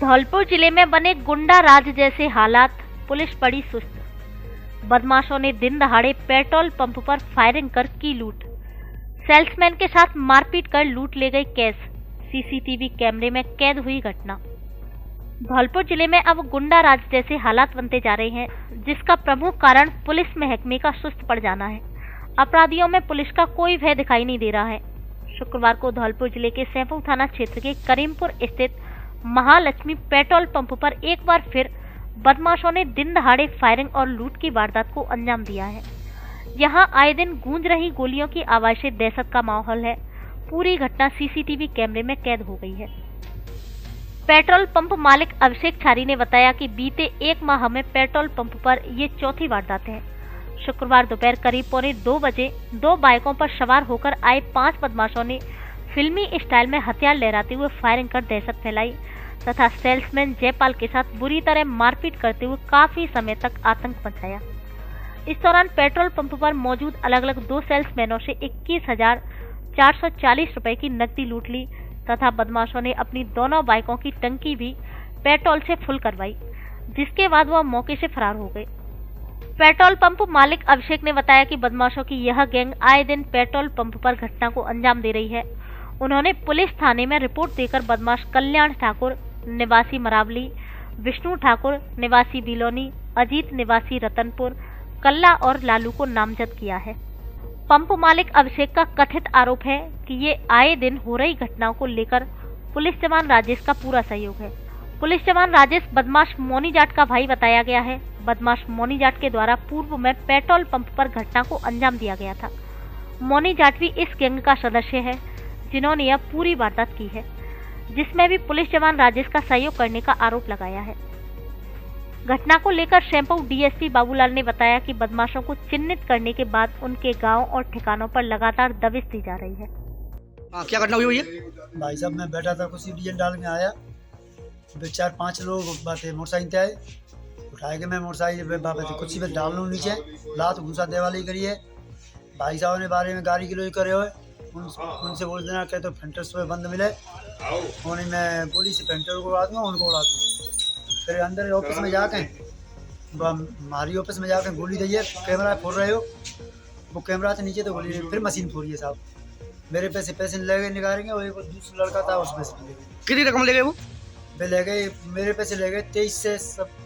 धौलपुर जिले में बने गुंडा राज जैसे हालात, पुलिस पड़ी सुस्त। बदमाशों ने दिन दहाड़े पेट्रोल पंप पर फायरिंग कर की लूट। सेल्समैन के साथ मारपीट कर लूट ले गई कैश। सीसीटीवी कैमरे में कैद हुई घटना। धौलपुर जिले में अब गुंडा राज जैसे हालात बनते जा रहे हैं, जिसका प्रमुख कारण पुलिस महकमे का सुस्त पड़ जाना है। अपराधियों में पुलिस का कोई भय दिखाई नहीं दे रहा है। शुक्रवार को धौलपुर जिले के सैंपऊ थाना क्षेत्र के करीमपुर स्थित महालक्ष्मी पेट्रोल पंप पर एक बार फिर बदमाशों ने दिन दहाड़े फायरिंग और लूट की वारदात को अंजाम दिया है। यहां आए दिन गूंज रही गोलियों की आवाज से दहशत का माहौल है। पूरी घटना सीसीटीवी कैमरे में कैद हो गई है। पेट्रोल पंप मालिक अभिषेक छारी ने बताया कि बीते एक माह में पेट्रोल पंप पर ये चौथी वारदात है। शुक्रवार दोपहर करीब 1:45 बजे 2 बाइकों पर सवार होकर आए 5 बदमाशों ने फिल्मी स्टाइल में हथियार लहराते हुए फायरिंग कर दहशत फैलाई तथा सेल्समैन जयपाल के साथ बुरी तरह मारपीट करते हुए काफी समय तक आतंक मचाया। इस दौरान पेट्रोल पंप पर मौजूद अलग अलग 2 सेल्समैनों से 21,440 रुपए की नकदी लूट ली तथा बदमाशों ने अपनी दोनों बाइकों की टंकी भी पेट्रोल से फुल करवाई, जिसके बाद वह मौके से फरार हो गए। पेट्रोल पंप मालिक अभिषेक ने बताया कि बदमाशों की यह गैंग आए दिन पेट्रोल पंप पर घटना को अंजाम दे रही है। उन्होंने पुलिस थाने में रिपोर्ट देकर बदमाश कल्याण ठाकुर निवासी मरावली, विष्णु ठाकुर निवासी बिलोनी, अजीत निवासी रतनपुर, कल्ला और लालू को नामजद किया है। पंप मालिक अभिषेक का कथित आरोप है कि ये आए दिन हो रही घटनाओं को लेकर पुलिस जवान राजेश का पूरा सहयोग है। पुलिस जवान राजेश बदमाश मोनी जाट का भाई बताया गया है। बदमाश मोनी जाट के द्वारा पूर्व में पेट्रोल पंप पर घटना को अंजाम दिया गया था। मोनी जाट भी इस गैंग का सदस्य है, जिन्होंने यह पूरी वारदात की है, जिसमें भी पुलिस जवान राजेश का सहयोग करने का आरोप लगाया है। घटना को लेकर सैंपऊ डीएसपी बाबूलाल ने बताया कि बदमाशों को चिन्हित करने के बाद उनके गांव और ठिकानों पर लगातार दबिश दी जा रही है। क्या घटना हुई है? भाई साहब मैं बैठा था, कुछ डीएन डाल में आया, 4-5 लोग बातें मोटरसाइकिल पे आए, उठाए के मैं मोटरसाइकिल पे कुछ पे डाल लूँ नीचे, लात घुसा देवाली करिए। भाई साहब ने बारे में गाड़ी किलो करे हुए, उनसे बोल देना कहते तो फेंटर सुबह बंद मिले, उन्हें मैं बोली से फेंटर को उड़ा दूँगा, उनको उड़ा दूँगा। फिर अंदर ऑफिस में जाके हमारी ऑफिस में जाके गोली दी है, कैमरा फोड़ रहे हो, वो कैमरा से नीचे तो गोली, फिर मशीन फोड़ी है साहब। मेरे पैसे ले गए निकालेंगे, वो एक दूसरा लड़का था, उस पैसे ले गए। कितनी रकम ले गए वो? वे ले गए, मेरे पैसे ले गए 23 से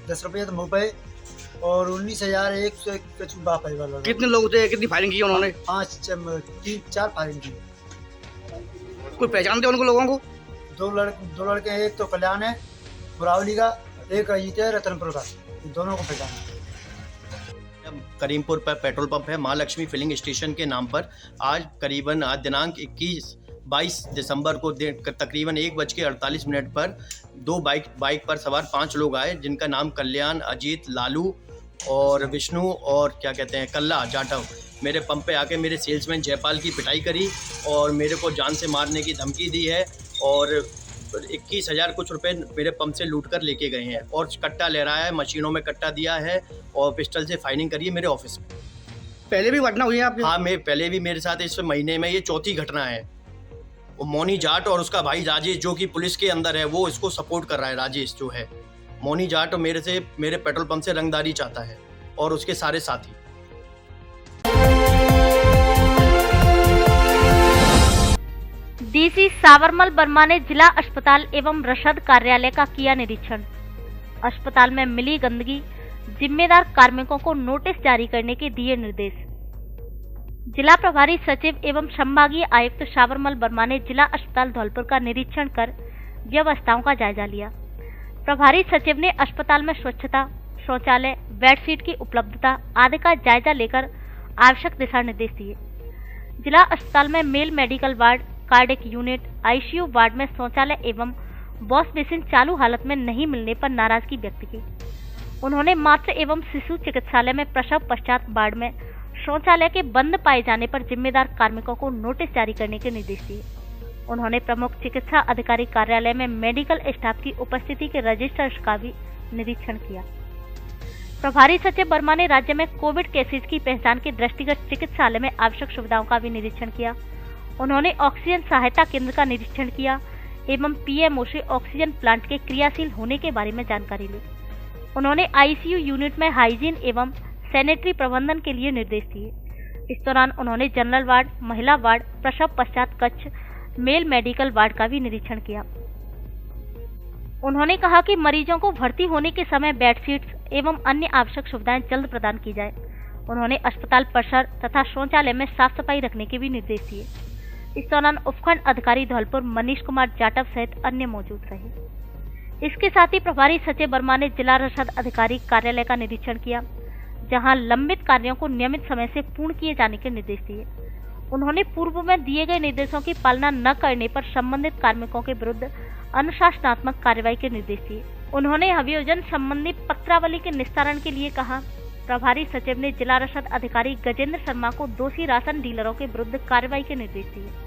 10 रुपये तो मुँह पे, और 19,100 बाप है वाला। कितने लोग थे, कितनी फायरिंग की उन्होंने? 3-4 फायरिंग की। कोई पहचानते उनको लोगों को? दो लड़के, एक तो कल्याण है मुरावली का, एक अजीत है रतनपुर का, दोनों को पहचान। करीमपुर पर पेट्रोल पंप है, महालक्ष्मी फिलिंग स्टेशन के नाम पर। आज दिनांक 22 दिसंबर को तकरीबन 1:48 पर 2 बाइक पर सवार 5 लोग आए, जिनका नाम कल्याण, अजीत, लालू और विष्णु और क्या कहते हैं कल्ला जाटव। मेरे पंप पे आके मेरे सेल्समैन जयपाल की पिटाई करी और मेरे को जान से मारने की धमकी दी है और 21,000 कुछ रुपए मेरे पंप से लूट कर लेके गए हैं और कट्टा लहराया है, मशीनों में कट्टा दिया है और पिस्टल से फायरिंग करी है मेरे ऑफिस में। पहले भी घटना हुई है आपके? हाँ, पहले भी मेरे साथ इस महीने में ये चौथी घटना है। वो मोनी जाट और उसका भाई राजेश, जो कि पुलिस के अंदर है, वो इसको सपोर्ट कर रहा है। राजेश जो है, मोनी जाट और मेरे पेट्रोल पंप से रंगदारी चाहता है और उसके सारे साथी। डीसी सावरमल वर्मा ने जिला अस्पताल एवं रसद कार्यालय का किया निरीक्षण। अस्पताल में मिली गंदगी, जिम्मेदार कार्मिकों को नोटिस जारी करने के दिए निर्देश। जिला प्रभारी सचिव एवं संभागीय आयुक्त सावरमल वर्मा ने जिला अस्पताल धौलपुर का निरीक्षण कर व्यवस्थाओं का जायजा लिया। प्रभारी सचिव ने अस्पताल में स्वच्छता, शौचालय, बेडशीट की उपलब्धता आदि का जायजा लेकर आवश्यक दिशा निर्देश दिए। जिला अस्पताल में male medical ward, cardiac unit, ICU ward में शौचालय एवं वॉश बेसिन चालू हालत में नहीं मिलने पर नाराजगी व्यक्त की। उन्होंने मातृ एवं शिशु चिकित्सालय में प्रसव पश्चात वार्ड में शौचालय के बंद पाए जाने पर जिम्मेदार कार्मिकों को नोटिस जारी करने के निर्देश दिए। उन्होंने प्रमुख चिकित्सा अधिकारी कार्यालय में मेडिकल स्टाफ की उपस्थिति के रजिस्टर्स का भी निरीक्षण किया। प्रभारी सचिव वर्मा ने राज्य में कोविड केसेज की पहचान के दृष्टिगत चिकित्सालय में आवश्यक सुविधाओं का भी निरीक्षण किया। उन्होंने ऑक्सीजन सहायता केंद्र का निरीक्षण किया। एवं पीएमओ से ऑक्सीजन प्लांट के क्रियाशील होने के बारे में जानकारी ली। उन्होंने आईसीयू यूनिट में हाइजीन एवं सैनिटरी प्रबंधन के लिए निर्देश दिए। इस दौरान उन्होंने जनरल वार्ड, महिला वार्ड, प्रसव पश्चात कक्ष, मेल मेडिकल वार्ड का भी निरीक्षण किया। उन्होंने कहा कि मरीजों को भर्ती होने के समय बेडशीट्स एवं अन्य आवश्यक सुविधाएं जल्द प्रदान की जाए। उन्होंने अस्पताल परिसर तथा शौचालय में साफ सफाई रखने के भी निर्देश दिए। इस दौरान उपखंड अधिकारी धौलपुर मनीष कुमार जाटव सहित अन्य मौजूद रहे। इसके साथ ही प्रभारी सचिव वर्मा ने जिला रसद अधिकारी कार्यालय का निरीक्षण किया, जहां लंबित कार्यों को नियमित समय से पूर्ण किए जाने के निर्देश दिए। उन्होंने पूर्व में दिए गए निर्देशों की पालना न करने पर संबंधित कार्मिकों के विरुद्ध अनुशासनात्मक कार्रवाई के निर्देश दिए। उन्होंने अभियोजन संबंधी पत्रावली के निस्तारण के लिए कहा। प्रभारी सचिव ने जिला रसद अधिकारी गजेंद्र शर्मा को दोषी राशन डीलरों के विरुद्ध कार्रवाई के निर्देश दिए।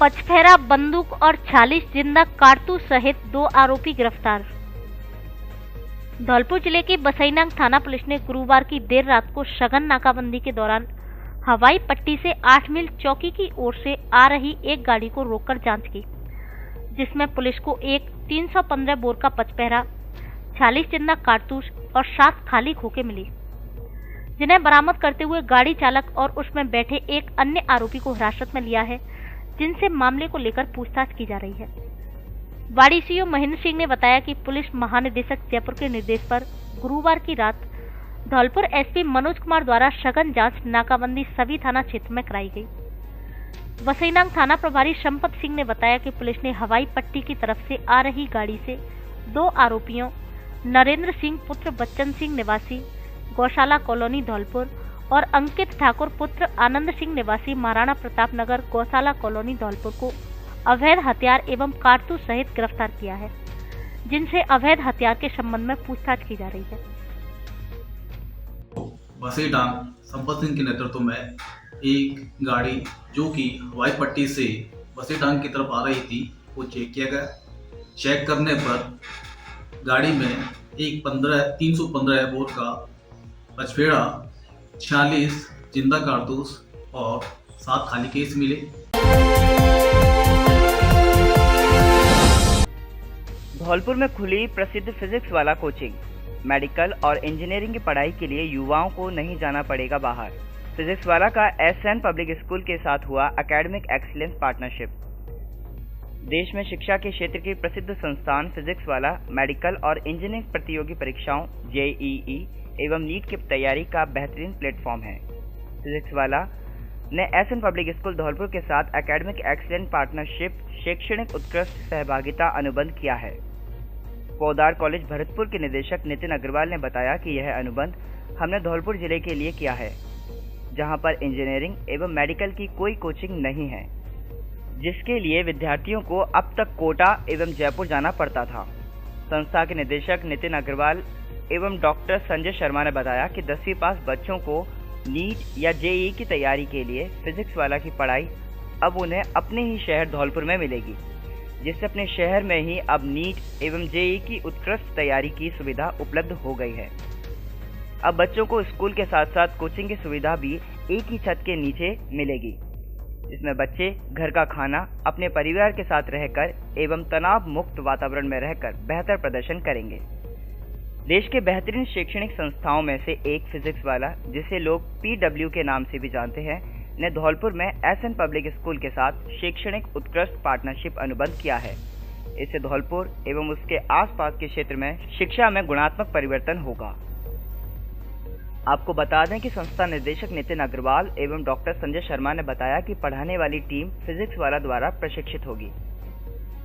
पचफेरा बंदूक और 46 जिंदा कारतूस सहित 2 आरोपी गिरफ्तार। धौलपुर जिले के बसईनांग थाना पुलिस ने गुरुवार की देर रात को सघन नाकाबंदी के दौरान हवाई पट्टी से 8 मील चौकी की ओर से आ रही एक गाड़ी को रोककर जांच की, जिसमें पुलिस को एक 315 बोर का पचपेहरा, 46 जिंदा कारतूस और 7 खाली खोखे मिली, जिन्हें बरामद करते हुए गाड़ी चालक और उसमें बैठे एक अन्य आरोपी को हिरासत में लिया है, जिनसे मामले को लेकर पूछताछ की जा रही है। वाड़ी सीओ महेंद्र सिंह ने बताया कि पुलिस महानिदेशक जयपुर के निर्देश पर गुरुवार की रात धौलपुर एसपी मनोज कुमार द्वारा सघन जांच नाकाबंदी सभी थाना क्षेत्र में कराई गई। बसईनांग थाना प्रभारी संपत सिंह ने बताया कि पुलिस ने हवाई पट्टी की तरफ से आ रही गाड़ी से 2 आरोपियों नरेंद्र सिंह पुत्र बच्चन सिंह निवासी गौशाला कॉलोनी धौलपुर और अंकित ठाकुर पुत्र आनंद सिंह निवासी महाराणा प्रताप नगर गौशाला कॉलोनी धौलपुर को अवैध हथियार एवं कारतूस सहित गिरफ्तार किया है, जिनसे अवैध हथियार के संबंध में पूछताछ की जा रही है। बसईनांग संपत सिंह के नेतृत्व में एक गाड़ी जो कि हवाई पट्टी से बसईनांग की तरफ आ रही थी वो चेक किया गया। चेक करने पर गाड़ी में एक 315 बोर का पचपेड़ा, 46 जिंदा कारतूस और 7 खाली केस मिले। धौलपुर में खुली प्रसिद्ध फिजिक्स वाला कोचिंग। मेडिकल और इंजीनियरिंग की पढ़ाई के लिए युवाओं को नहीं जाना पड़ेगा बाहर। फिजिक्स वाला का एसएन पब्लिक स्कूल के साथ हुआ एकेडमिक एक्सीलेंस पार्टनरशिप। देश में शिक्षा के क्षेत्र की प्रसिद्ध संस्थान फिजिक्स वाला मेडिकल और इंजीनियरिंग प्रतियोगी परीक्षाओं जेईई एवं नीट की तैयारी का बेहतरीन प्लेटफॉर्म है। फिजिक्स वाला ने एसएन पब्लिक स्कूल धौलपुर के साथ एकेडमिक एक्सीलेंस पार्टनरशिप शैक्षणिक उत्कृष्ट सहभागिता अनुबंध किया है। पौदार कॉलेज भरतपुर के निदेशक नितिन अग्रवाल ने बताया कि यह अनुबंध हमने धौलपुर जिले के लिए किया है, जहां पर इंजीनियरिंग एवं मेडिकल की कोई कोचिंग नहीं है, जिसके लिए विद्यार्थियों को अब तक कोटा एवं जयपुर जाना पड़ता था। संस्था के निदेशक नितिन अग्रवाल एवं डॉक्टर संजय शर्मा ने बताया कि 10वीं पास बच्चों को नीट या जेईई की तैयारी के लिए फिजिक्स वाला की पढ़ाई अब उन्हें अपने ही शहर धौलपुर में मिलेगी, जिससे अपने शहर में ही अब नीट एवं जेईई की उत्कृष्ट तैयारी की सुविधा उपलब्ध हो गई है। अब बच्चों को स्कूल के साथ साथ कोचिंग की सुविधा भी एक ही छत के नीचे मिलेगी, जिसमें बच्चे घर का खाना अपने परिवार के साथ रहकर एवं तनाव मुक्त वातावरण में रहकर बेहतर प्रदर्शन करेंगे। देश के बेहतरीन शैक्षणिक संस्थाओं में से एक फिजिक्स वाला, जिसे लोग पीडब्ल्यू के नाम से भी जानते हैं, ने धौलपुर में एसएन पब्लिक स्कूल के साथ शैक्षणिक उत्कृष्ट पार्टनरशिप अनुबंध किया है। इससे धौलपुर एवं उसके आसपास के क्षेत्र में शिक्षा में गुणात्मक परिवर्तन होगा। आपको बता दें कि संस्था निदेशक नितिन अग्रवाल एवं डॉक्टर संजय शर्मा ने बताया कि पढ़ाने वाली टीम फिजिक्स वाला द्वारा प्रशिक्षित होगी।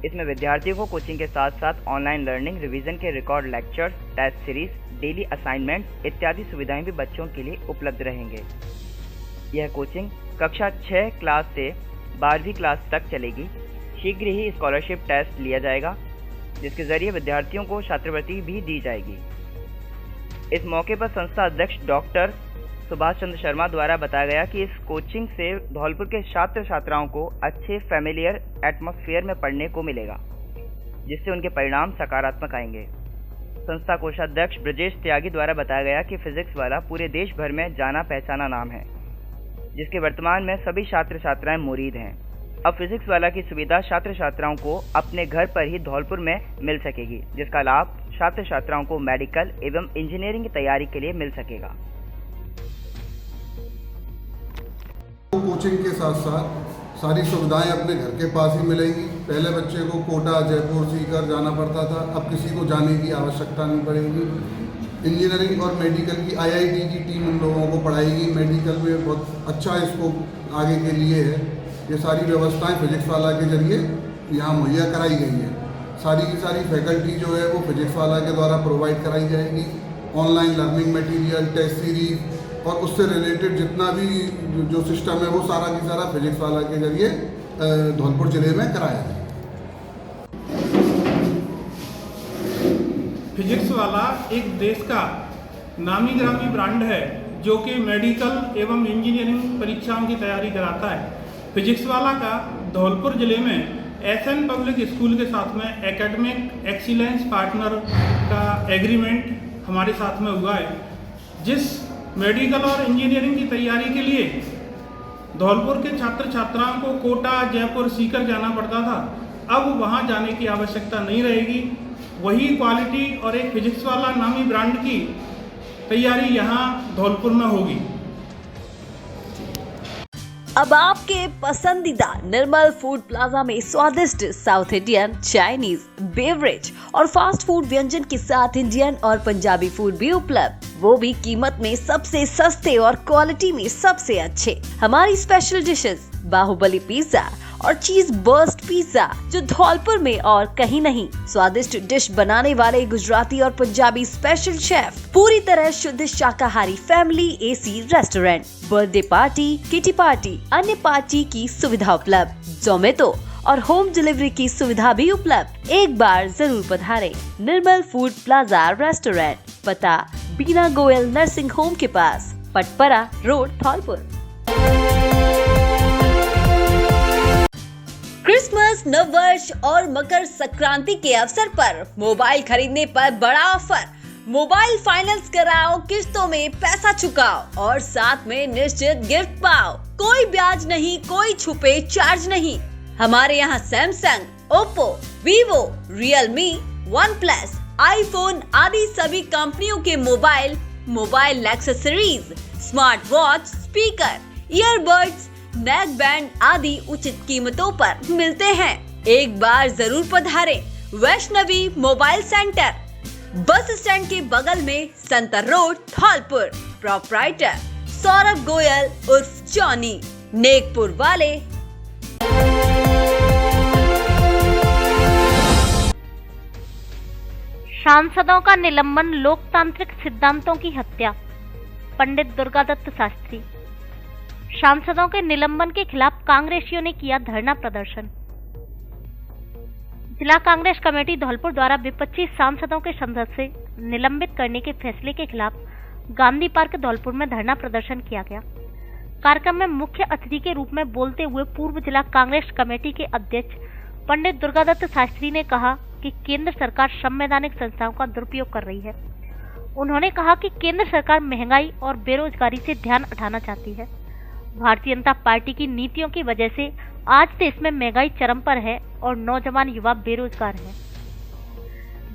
इसमें विद्यार्थियों को कोचिंग के साथ साथ ऑनलाइन लर्निंग, रिवीजन के record lectures, test series, daily assignment इत्यादि सुविधाएं भी बच्चों के लिए उपलब्ध रहेंगे। यह कोचिंग कक्षा 6 क्लास से 12वीं क्लास तक चलेगी। शीघ्र ही स्कॉलरशिप टेस्ट लिया जाएगा, जिसके जरिए विद्यार्थियों को छात्रवृत्ति भी दी जाएगी। इस मौके पर संस्था अध्यक्ष डॉक्टर सुभाष चंद्र शर्मा द्वारा बताया गया कि इस कोचिंग से धौलपुर के छात्र छात्राओं को अच्छे फैमिलियर एटमॉस्फेयर में पढ़ने को मिलेगा, जिससे उनके परिणाम सकारात्मक आएंगे। संस्था कोषाध्यक्ष ब्रजेश त्यागी द्वारा बताया गया कि फिजिक्स वाला पूरे देश भर में जाना पहचाना नाम है। जिसके वर्तमान में सभी छात्र छात्राएं मुरीद हैं। अब फिजिक्स वाला की सुविधा छात्र छात्राओं को अपने घर पर ही धौलपुर में मिल सकेगी, जिसका लाभ छात्र छात्राओं को मेडिकल एवं इंजीनियरिंग की तैयारी के लिए मिल सकेगा। कोचिंग के साथ साथ सारी सुविधाएं अपने घर के पास ही मिलेंगी। पहले बच्चे को कोटा, जयपुर, सीकर जाना पड़ता था, अब किसी को जाने की आवश्यकता नहीं पड़ेगी। इंजीनियरिंग और मेडिकल की IIT की टीम उन लोगों को पढ़ाएगी। मेडिकल में बहुत अच्छा स्कोप आगे के लिए है। ये सारी व्यवस्थाएं फिजिक्स वाला के जरिए यहाँ मुहैया कराई गई है। सारी की सारी फैकल्टी जो है वो फिजिक्स वाला के द्वारा प्रोवाइड कराई जाएगी। Online learning material, test series और उससे रिलेटेड जितना भी जो सिस्टम है वो सारा की सारा फिजिक्स वाला के जरिए धौलपुर जिले में कराया जाए। फिजिक्स वाला एक देश का नामी गिरामी ब्रांड है जो कि मेडिकल एवं इंजीनियरिंग परीक्षाओं की तैयारी कराता है। फिजिक्स वाला का धौलपुर जिले में SN पब्लिक स्कूल के साथ में एकेडमिक एक्सीलेंस पार्टनर का एग्रीमेंट हमारे साथ में हुआ है। जिस मेडिकल और इंजीनियरिंग की तैयारी के लिए धौलपुर के छात्र छात्राओं को कोटा, जयपुर, सीकर जाना पड़ता था, अब वहां जाने की आवश्यकता नहीं रहेगी। वही क्वालिटी और एक फिजिक्स वाला नामी ब्रांड की तैयारी यहां धौलपुर में होगी। अब आपके पसंदीदा निर्मल फूड प्लाजा में स्वादिष्ट साउथ इंडियन, चाइनीज, बेवरेज और फास्ट फूड व्यंजन के साथ इंडियन और पंजाबी फूड भी उपलब्ध, वो भी कीमत में सबसे सस्ते और क्वालिटी में सबसे अच्छे। हमारी स्पेशल डिशेस बाहुबली पिज्जा और चीज बर्स्ट पिज्जा जो धौलपुर में और कहीं नहीं। स्वादिष्ट डिश बनाने वाले गुजराती और पंजाबी स्पेशल शेफ, पूरी तरह शुद्ध शाकाहारी family AC restaurant, birthday party, kitty party, अन्य पार्टी की सुविधा उपलब्ध, जोमेटो और होम डिलीवरी की सुविधा भी उपलब्ध। एक बार जरूर पधारें। निर्मल फूड प्लाजा रेस्टोरेंट, पता बीना गोयल नर्सिंग होम के पास, पटपरा रोड, धौलपुर। क्रिसमस, नववर्ष और मकर संक्रांति के अवसर पर मोबाइल खरीदने पर बड़ा ऑफर। मोबाइल फाइनेंस कराओ, किस्तों में पैसा चुकाओ और साथ में निश्चित गिफ्ट पाओ। कोई ब्याज नहीं, कोई छुपे चार्ज नहीं। हमारे यहाँ Samsung, Oppo, Vivo, Realme, OnePlus, iPhone आदि सभी कंपनियों के mobile accessories, smart watch, speaker, earbuds, neck band आदि उचित कीमतों पर मिलते हैं। एक बार जरूर पधारें। Vaishnavi mobile centre, bus stand के बगल में, संतर रोड, धौलपुर। प्रोप्राइटर सौरभ गोयल उर्फ जॉनी, नेकपुर वाले। सांसदों का निलंबन लोकतांत्रिक सिद्धांतों की हत्या, पंडित दुर्गादत्त शास्त्री। सांसदों के निलंबन के खिलाफ कांग्रेसियों ने किया धरना प्रदर्शन। जिला कांग्रेस कमेटी धौलपुर द्वारा विपक्षी सांसदों के सदस्य निलंबित करने के फैसले के खिलाफ गांधी पार्क धौलपुर में धरना प्रदर्शन किया गया। कार्यक्रम में मुख्य अतिथि के रूप में बोलते हुए पूर्व जिला कांग्रेस कमेटी के अध्यक्ष पंडित दुर्गादत्त शास्त्री ने कहा कि केंद्र सरकार संवैधानिक संस्थाओं का दुरुपयोग कर रही है। उन्होंने कहा कि केंद्र सरकार महंगाई और बेरोजगारी से ध्यान हटाना चाहती है। भारतीय जनता पार्टी की नीतियों की वजह से आज देश में महंगाई चरम पर है और नौजवान युवा बेरोजगार हैं।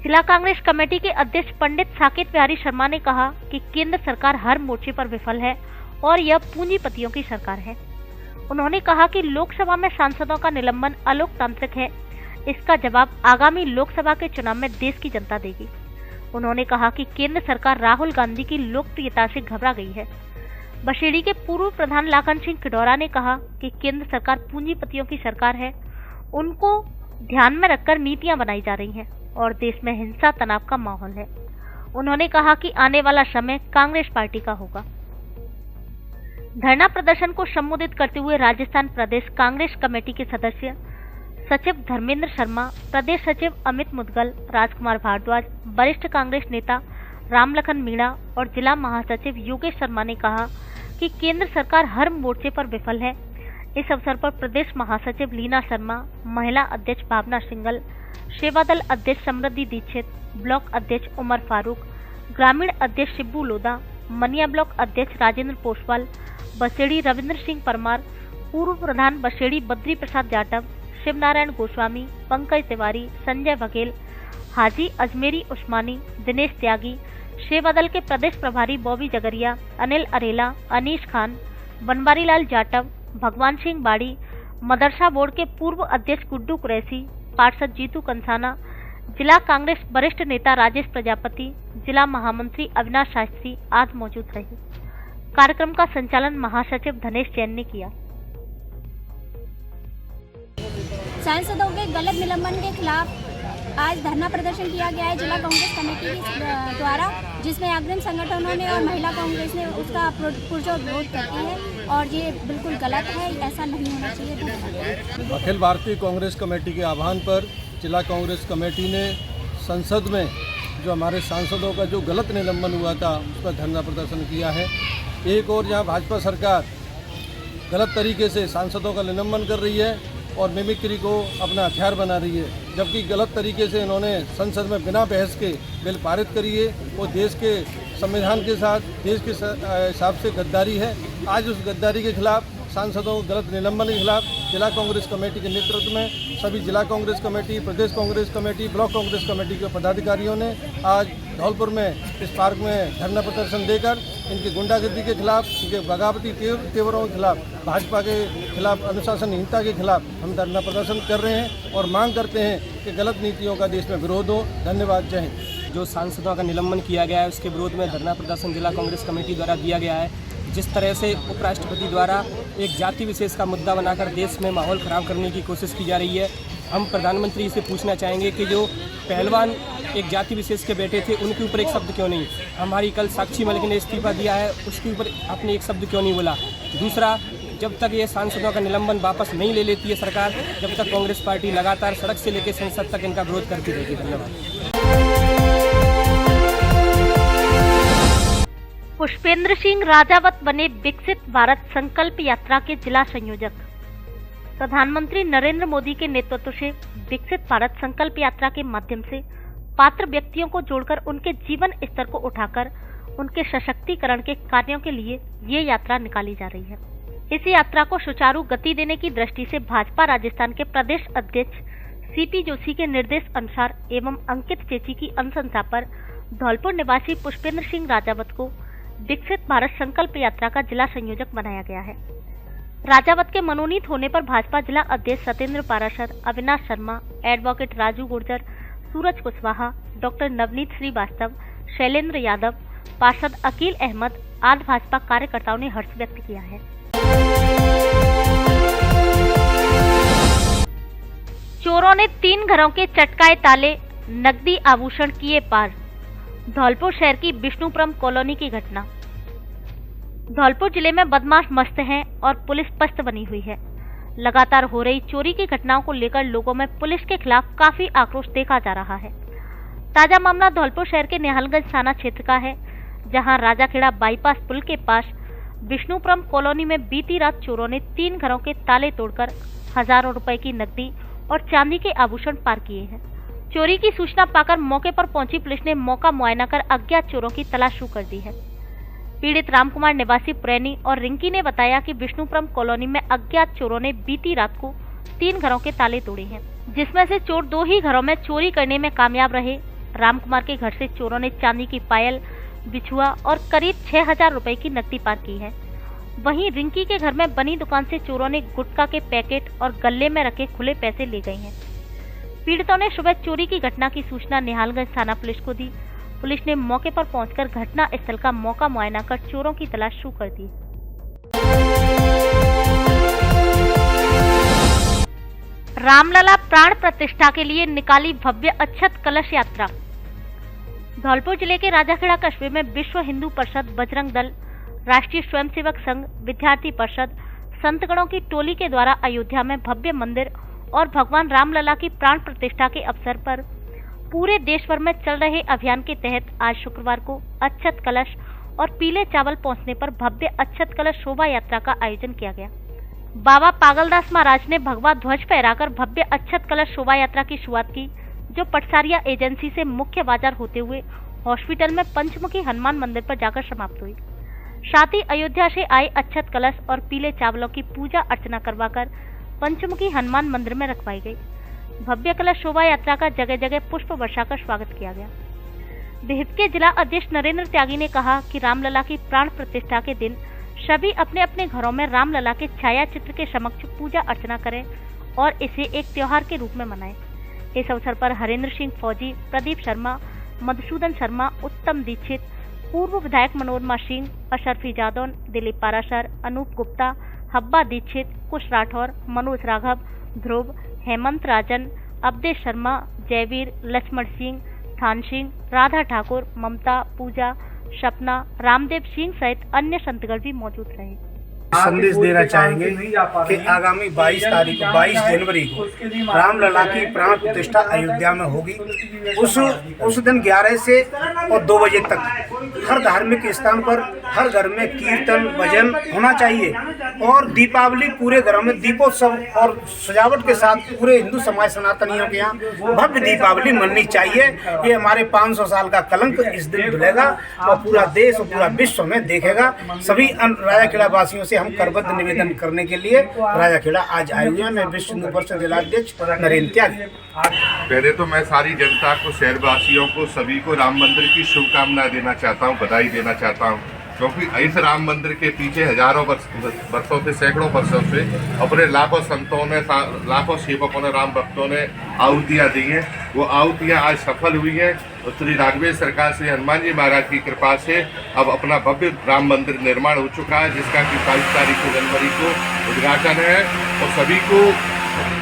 जिला कांग्रेस कमेटी के अध्यक्ष पंडित साकेत बिहारी शर्मा ने कहा कि केंद्र सरकार हर मोर्चे पर विफल है और यह पूंजीपतियों की सरकार है। उन्होंने कहा कि लोकसभा में सांसदों का निलंबन अलोकतांत्रिक है। इसका जवाब आगामी लोकसभा के चुनाव में देश की जनता देगी। उन्होंने कहा कि केंद्र सरकार राहुल गांधी की लोकप्रियता से घबरा गई है। बशेड़ी के पूर्व प्रधान लाखन सिंह किडोरा ने कहा कि केंद्र सरकार पूंजीपतियों की सरकार है, उनको ध्यान में रखकर नीतियां बनाई जा रही हैं और देश में हिंसा तनाव का माहौल है। उन्होंने कहा कि आने वाला समय कांग्रेस पार्टी का होगा। धरना प्रदर्शन को संबोधित करते हुए राजस्थान प्रदेश कांग्रेस कमेटी के सदस्य सचिव धर्मेंद्र शर्मा, प्रदेश सचिव अमित मुदगल, राजकुमार भारद्वाज, वरिष्ठ कांग्रेस नेता रामलखन मीणा और जिला महासचिव योगेश शर्मा ने कहा कि केंद्र सरकार हर मोर्चे पर विफल है। इस अवसर पर प्रदेश महासचिव लीना शर्मा, महिला अध्यक्ष भावना सिंगल, सेवा दल अध्यक्ष समृद्धि दीक्षित, ब्लॉक अध्यक्ष उमर फारूक, ग्रामीण अध्यक्ष शिब्बू लोधा, मनिया ब्लॉक अध्यक्ष राजेंद्र पोसवाल, बसेड़ी रविंद्र सिंह परमार, पूर्व प्रधान बसेड़ी बद्री प्रसाद जाटव, शिवनारायण गोस्वामी, पंकज तिवारी, संजय बघेल, हाजी अजमेरी उस्मानी, दिनेश त्यागी, शेवदल के प्रदेश प्रभारी बॉबी जगरिया, अनिल अरेला, अनीश खान, बनवारी लाल जाटव, भगवान सिंह बाड़ी, मदरसा बोर्ड के पूर्व अध्यक्ष गुड्डू कुरैशी, पार्षद जीतू कंसाना, जिला कांग्रेस वरिष्ठ नेता राजेश प्रजापति, जिला महामंत्री अविनाश शास्त्री आदि मौजूद रहे। कार्यक्रम का संचालन महासचिव धनेश जैन ने किया। सांसदों के गलत निलंबन के खिलाफ आज धरना प्रदर्शन किया गया है जिला कांग्रेस कमेटी द्वारा, जिसमें अग्रणी संगठनों ने और महिला कांग्रेस ने उसका पुरजोर विरोध करती है और ये बिल्कुल गलत है, ऐसा नहीं होना चाहिए। अखिल भारतीय कांग्रेस कमेटी के आह्वान पर जिला कांग्रेस कमेटी ने संसद में जो हमारे सांसदों का जो गलत निलंबन हुआ था उस पर धरना प्रदर्शन किया है। एक और जहां भाजपा सरकार गलत तरीके से सांसदों का निलंबन कर रही है और मिमिक्री को अपना हथियार बना रही है, जबकि गलत तरीके से इन्होंने संसद में बिना बहस के बिल पारित करी है। वो देश के संविधान के साथ देश के हिसाब से गद्दारी है। आज उस गद्दारी के खिलाफ, सांसदों को गलत निलंबन के खिलाफ जिला कांग्रेस कमेटी के नेतृत्व में सभी जिला कांग्रेस कमेटी, प्रदेश Congress committee, block Congress committee के पदाधिकारियों ने आज धौलपुर में इस पार्क में धरना प्रदर्शन देकर इनकी गुंडागर्दी के खिलाफ, इनके बगावती तेवरों के खिलाफ, भाजपा के खिलाफ, अनुशासनहीनता के खिलाफ हम धरना प्रदर्शन कर रहे हैं और मांग करते हैं कि गलत नीतियों का देश में विरोध हो। धन्यवाद। जय हिंद। जो सांसदों का निलंबन किया गया है उसके विरोध में धरना प्रदर्शन जिला कांग्रेस कमेटी द्वारा दिया गया है। जिस तरह से उपराष्ट्रपति द्वारा एक जाति विशेष का मुद्दा बनाकर देश में माहौल खराब करने की कोशिश की जा रही है, हम प्रधानमंत्री से पूछना चाहेंगे कि जो पहलवान एक जाति विशेष के बेटे थे उनके ऊपर एक शब्द क्यों नहीं, हमारी कल साक्षी मलिक ने इस्तीफा दिया है उसके ऊपर आपने एक शब्द क्यों नहीं बोला। दूसरा, जब तक ये सांसदों का निलंबन वापस नहीं ले लेती है सरकार, जब तक कांग्रेस पार्टी लगातार सड़क से लेकर संसद तक इनका विरोध करती रहेगी। धन्यवाद। पुष्पेंद्र सिंह राजावत बने विकसित भारत संकल्प यात्रा के जिला संयोजक। प्रधानमंत्री नरेंद्र मोदी के नेतृत्व से विकसित भारत संकल्प यात्रा के माध्यम से पात्र व्यक्तियों को जोड़कर उनके जीवन स्तर को उठाकर उनके सशक्तिकरण के कार्यों के लिए ये यात्रा निकाली जा रही है। इस यात्रा को सुचारू गति देने की दृष्टि से भाजपा राजस्थान के प्रदेश अध्यक्ष सीपी जोशी के निर्देश अनुसार एवं अंकित चेची की अनुशंसा पर धौलपुर निवासी पुष्पेंद्र सिंह राजावत को विकसित भारत संकल्प यात्रा का जिला संयोजक बनाया गया है। राजावत के मनोनीत होने पर भाजपा जिला अध्यक्ष सत्येंद्र पाराशर, अविनाश शर्मा, एडवोकेट राजू गुर्जर, सूरज कुशवाहा, डॉक्टर नवनीत श्रीवास्तव, शैलेंद्र यादव, पार्षद अकील अहमद आदि भाजपा कार्यकर्ताओं ने हर्ष व्यक्त किया है। चोरों ने 3 घरों के चटकाए ताले, नकदी आभूषण किए पार। धौलपुर शहर की विष्णुपुरम कॉलोनी की घटना। धौलपुर जिले में बदमाश मस्त हैं और पुलिस पस्त बनी हुई है। लगातार हो रही चोरी की घटनाओं को लेकर लोगों में पुलिस के खिलाफ काफी आक्रोश देखा जा रहा है। ताजा मामला धौलपुर शहर के निहालगंज थाना क्षेत्र का है, जहां राजाखेड़ा बाईपास पुल के पास विष्णुपुरम कॉलोनी में बीती रात चोरों ने 3 घरों के ताले तोड़कर हजारों रुपए की नकदी और चांदी के आभूषण पार किए हैं। चोरी की सूचना पाकर मौके पर पहुंची पुलिस ने मौका मुआयना कर अज्ञात चोरों की तलाश शुरू कर दी है। पीड़ित रामकुमार निवासी पुरैनी और रिंकी ने बताया कि विष्णुपुरम कॉलोनी में अज्ञात चोरों ने बीती रात को 3 घरों के ताले तोड़े हैं, जिसमें से चोर 2 ही घरों में चोरी करने में कामयाब रहे। रामकुमार के घर से चोरों ने चांदी की पायल, बिछुआ और करीब 6000 रुपए की नकदी पार की है। वहीं रिंकी के घर में बनी दुकान से चोरों ने गुटखा के पैकेट और गले में रखे खुले पैसे ले गए हैं। पीड़ितों ने सुबह चोरी की घटना की सूचना निहालगंज थाना पुलिस को दी। पुलिस ने मौके पर पहुंचकर घटना स्थल का मौका मुआयना कर चोरों की तलाश शुरू कर दी। रामलला प्राण प्रतिष्ठा के लिए निकाली भव्य अक्षत कलश यात्रा। धौलपुर जिले के राजाखेड़ा कस्बे में विश्व हिंदू परिषद, बजरंग दल, राष्ट्रीय स्वयंसेवक संघ, विद्यार्थी परिषद, संतगणों की टोली के द्वारा अयोध्या में भव्य मंदिर और भगवान रामलला की प्राण प्रतिष्ठा के अवसर पर पूरे देश भर में चल रहे अभियान के तहत आज शुक्रवार को अक्षत कलश और पीले चावल पहुंचने पर भव्य अक्षत कलश शोभा यात्रा का आयोजन किया गया। बाबा पागलदास महाराज ने भगवा ध्वज फहराकर भव्य अक्षत कलश शोभा यात्रा की शुरुआत की, जो पटसारिया एजेंसी से मुख्य बाजार होते हुए हॉस्पिटल में पंचमुखी हनुमान मंदिर पर जाकर समाप्त हुई। साथ ही अयोध्या से आए अक्षत कलश और पीले चावलों की पूजा अर्चना करवाकर पंचमुखी हनुमान मंदिर में रखवाई गई। भव्य कलश शोभा यात्रा का जगह जगह पुष्प वर्षा कर स्वागत किया गया। बिहिप के जिला अध्यक्ष नरेंद्र त्यागी ने कहा कि रामलला की प्राण प्रतिष्ठा के दिन सभी अपने अपने घरों में रामलला के छाया चित्र के समक्ष पूजा अर्चना करें और इसे एक त्योहार के रूप में मनाएं। इस अवसर पर हरेंद्र सिंह फौजी, प्रदीप शर्मा, मधुसूदन शर्मा, उत्तम दीक्षित, पूर्व विधायक मनोरमा सिंह, अशरफी जादौन, दिलीप पाराशर, अनूप गुप्ता, हब्बा दीक्षित, कुश राठौर, मनोज राघव, ध्रुव, हेमंत राजन, अवधेश शर्मा, जयवीर, लक्ष्मण सिंह, थान सिंह, राधा ठाकुर, ममता, पूजा, सपना, रामदेव सिंह सहित अन्य संतगण भी मौजूद रहे। संदेश देना चाहेंगे कि आगामी 22 जनवरी को रामलला की प्राण प्रतिष्ठा अयोध्या में होगी। उस दिन 11 से और 2 बजे तक हर धार्मिक स्थान पर हर घर में कीर्तन भजन होना चाहिए और दीपावली पूरे घरों में दीपोत्सव और सजावट के साथ पूरे हिंदू समाज सनातनियों के यहाँ भव्य दीपावली मननी चाहिए। ये हमारे 500 साल का कलंक इस दिन धुलेगा और पूरा देश और पूरा विश्व में देखेगा। सभी राजाखेड़ा वासियों से हम करबद्ध निवेदन करने के लिए राजाखेड़ा आज आए हुए हैं। मैं विश्व हिंदू परिषद जिलाध्यक्ष नरेंद्र त्यागी। पहले तो मैं सारी जनता को, शहरवासियों को, सभी को राम मंदिर की शुभकामनाएं देना चाहता हूं, बधाई देना चाहता हूं, क्योंकि इस राम मंदिर के पीछे हजारों वर्षों से, सैकड़ों वर्षों से अपने लाखों संतों ने, लाखों सेवकों ने, राम भक्तों ने आहुतियाँ दी हैं। वो आहुतियाँ आज सफल हुई हैं और श्री राघवेंद्र सरकार से, हनुमान जी महाराज की कृपा से अब अपना भव्य राम मंदिर निर्माण हो चुका है, जिसका कि 22 तारीख जनवरी को उद्घाटन है। और सभी को,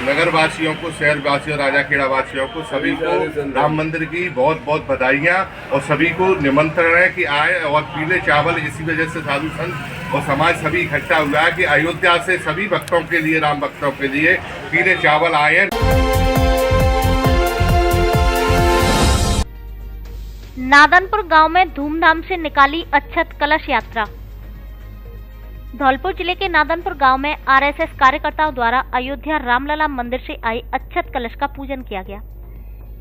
नगरवासियों को, शहरवासियों, राजाखेड़ा वासियों को, सभी को राम मंदिर की बहुत बहुत बधाइयाँ और सभी को निमंत्रण है कि आए। और पीले चावल इसी वजह से साधु संत और समाज सभी इकट्ठा हुआ है कि अयोध्या से सभी भक्तों के लिए, राम भक्तों के लिए पीले चावल आए। नादनपुर गांव में धूमधाम से निकाली अक्षत कलश यात्रा। धौलपुर जिले के नादनपुर गांव में आरएसएस कार्यकर्ताओं द्वारा अयोध्या रामलला मंदिर से आई अक्षत कलश का पूजन किया गया।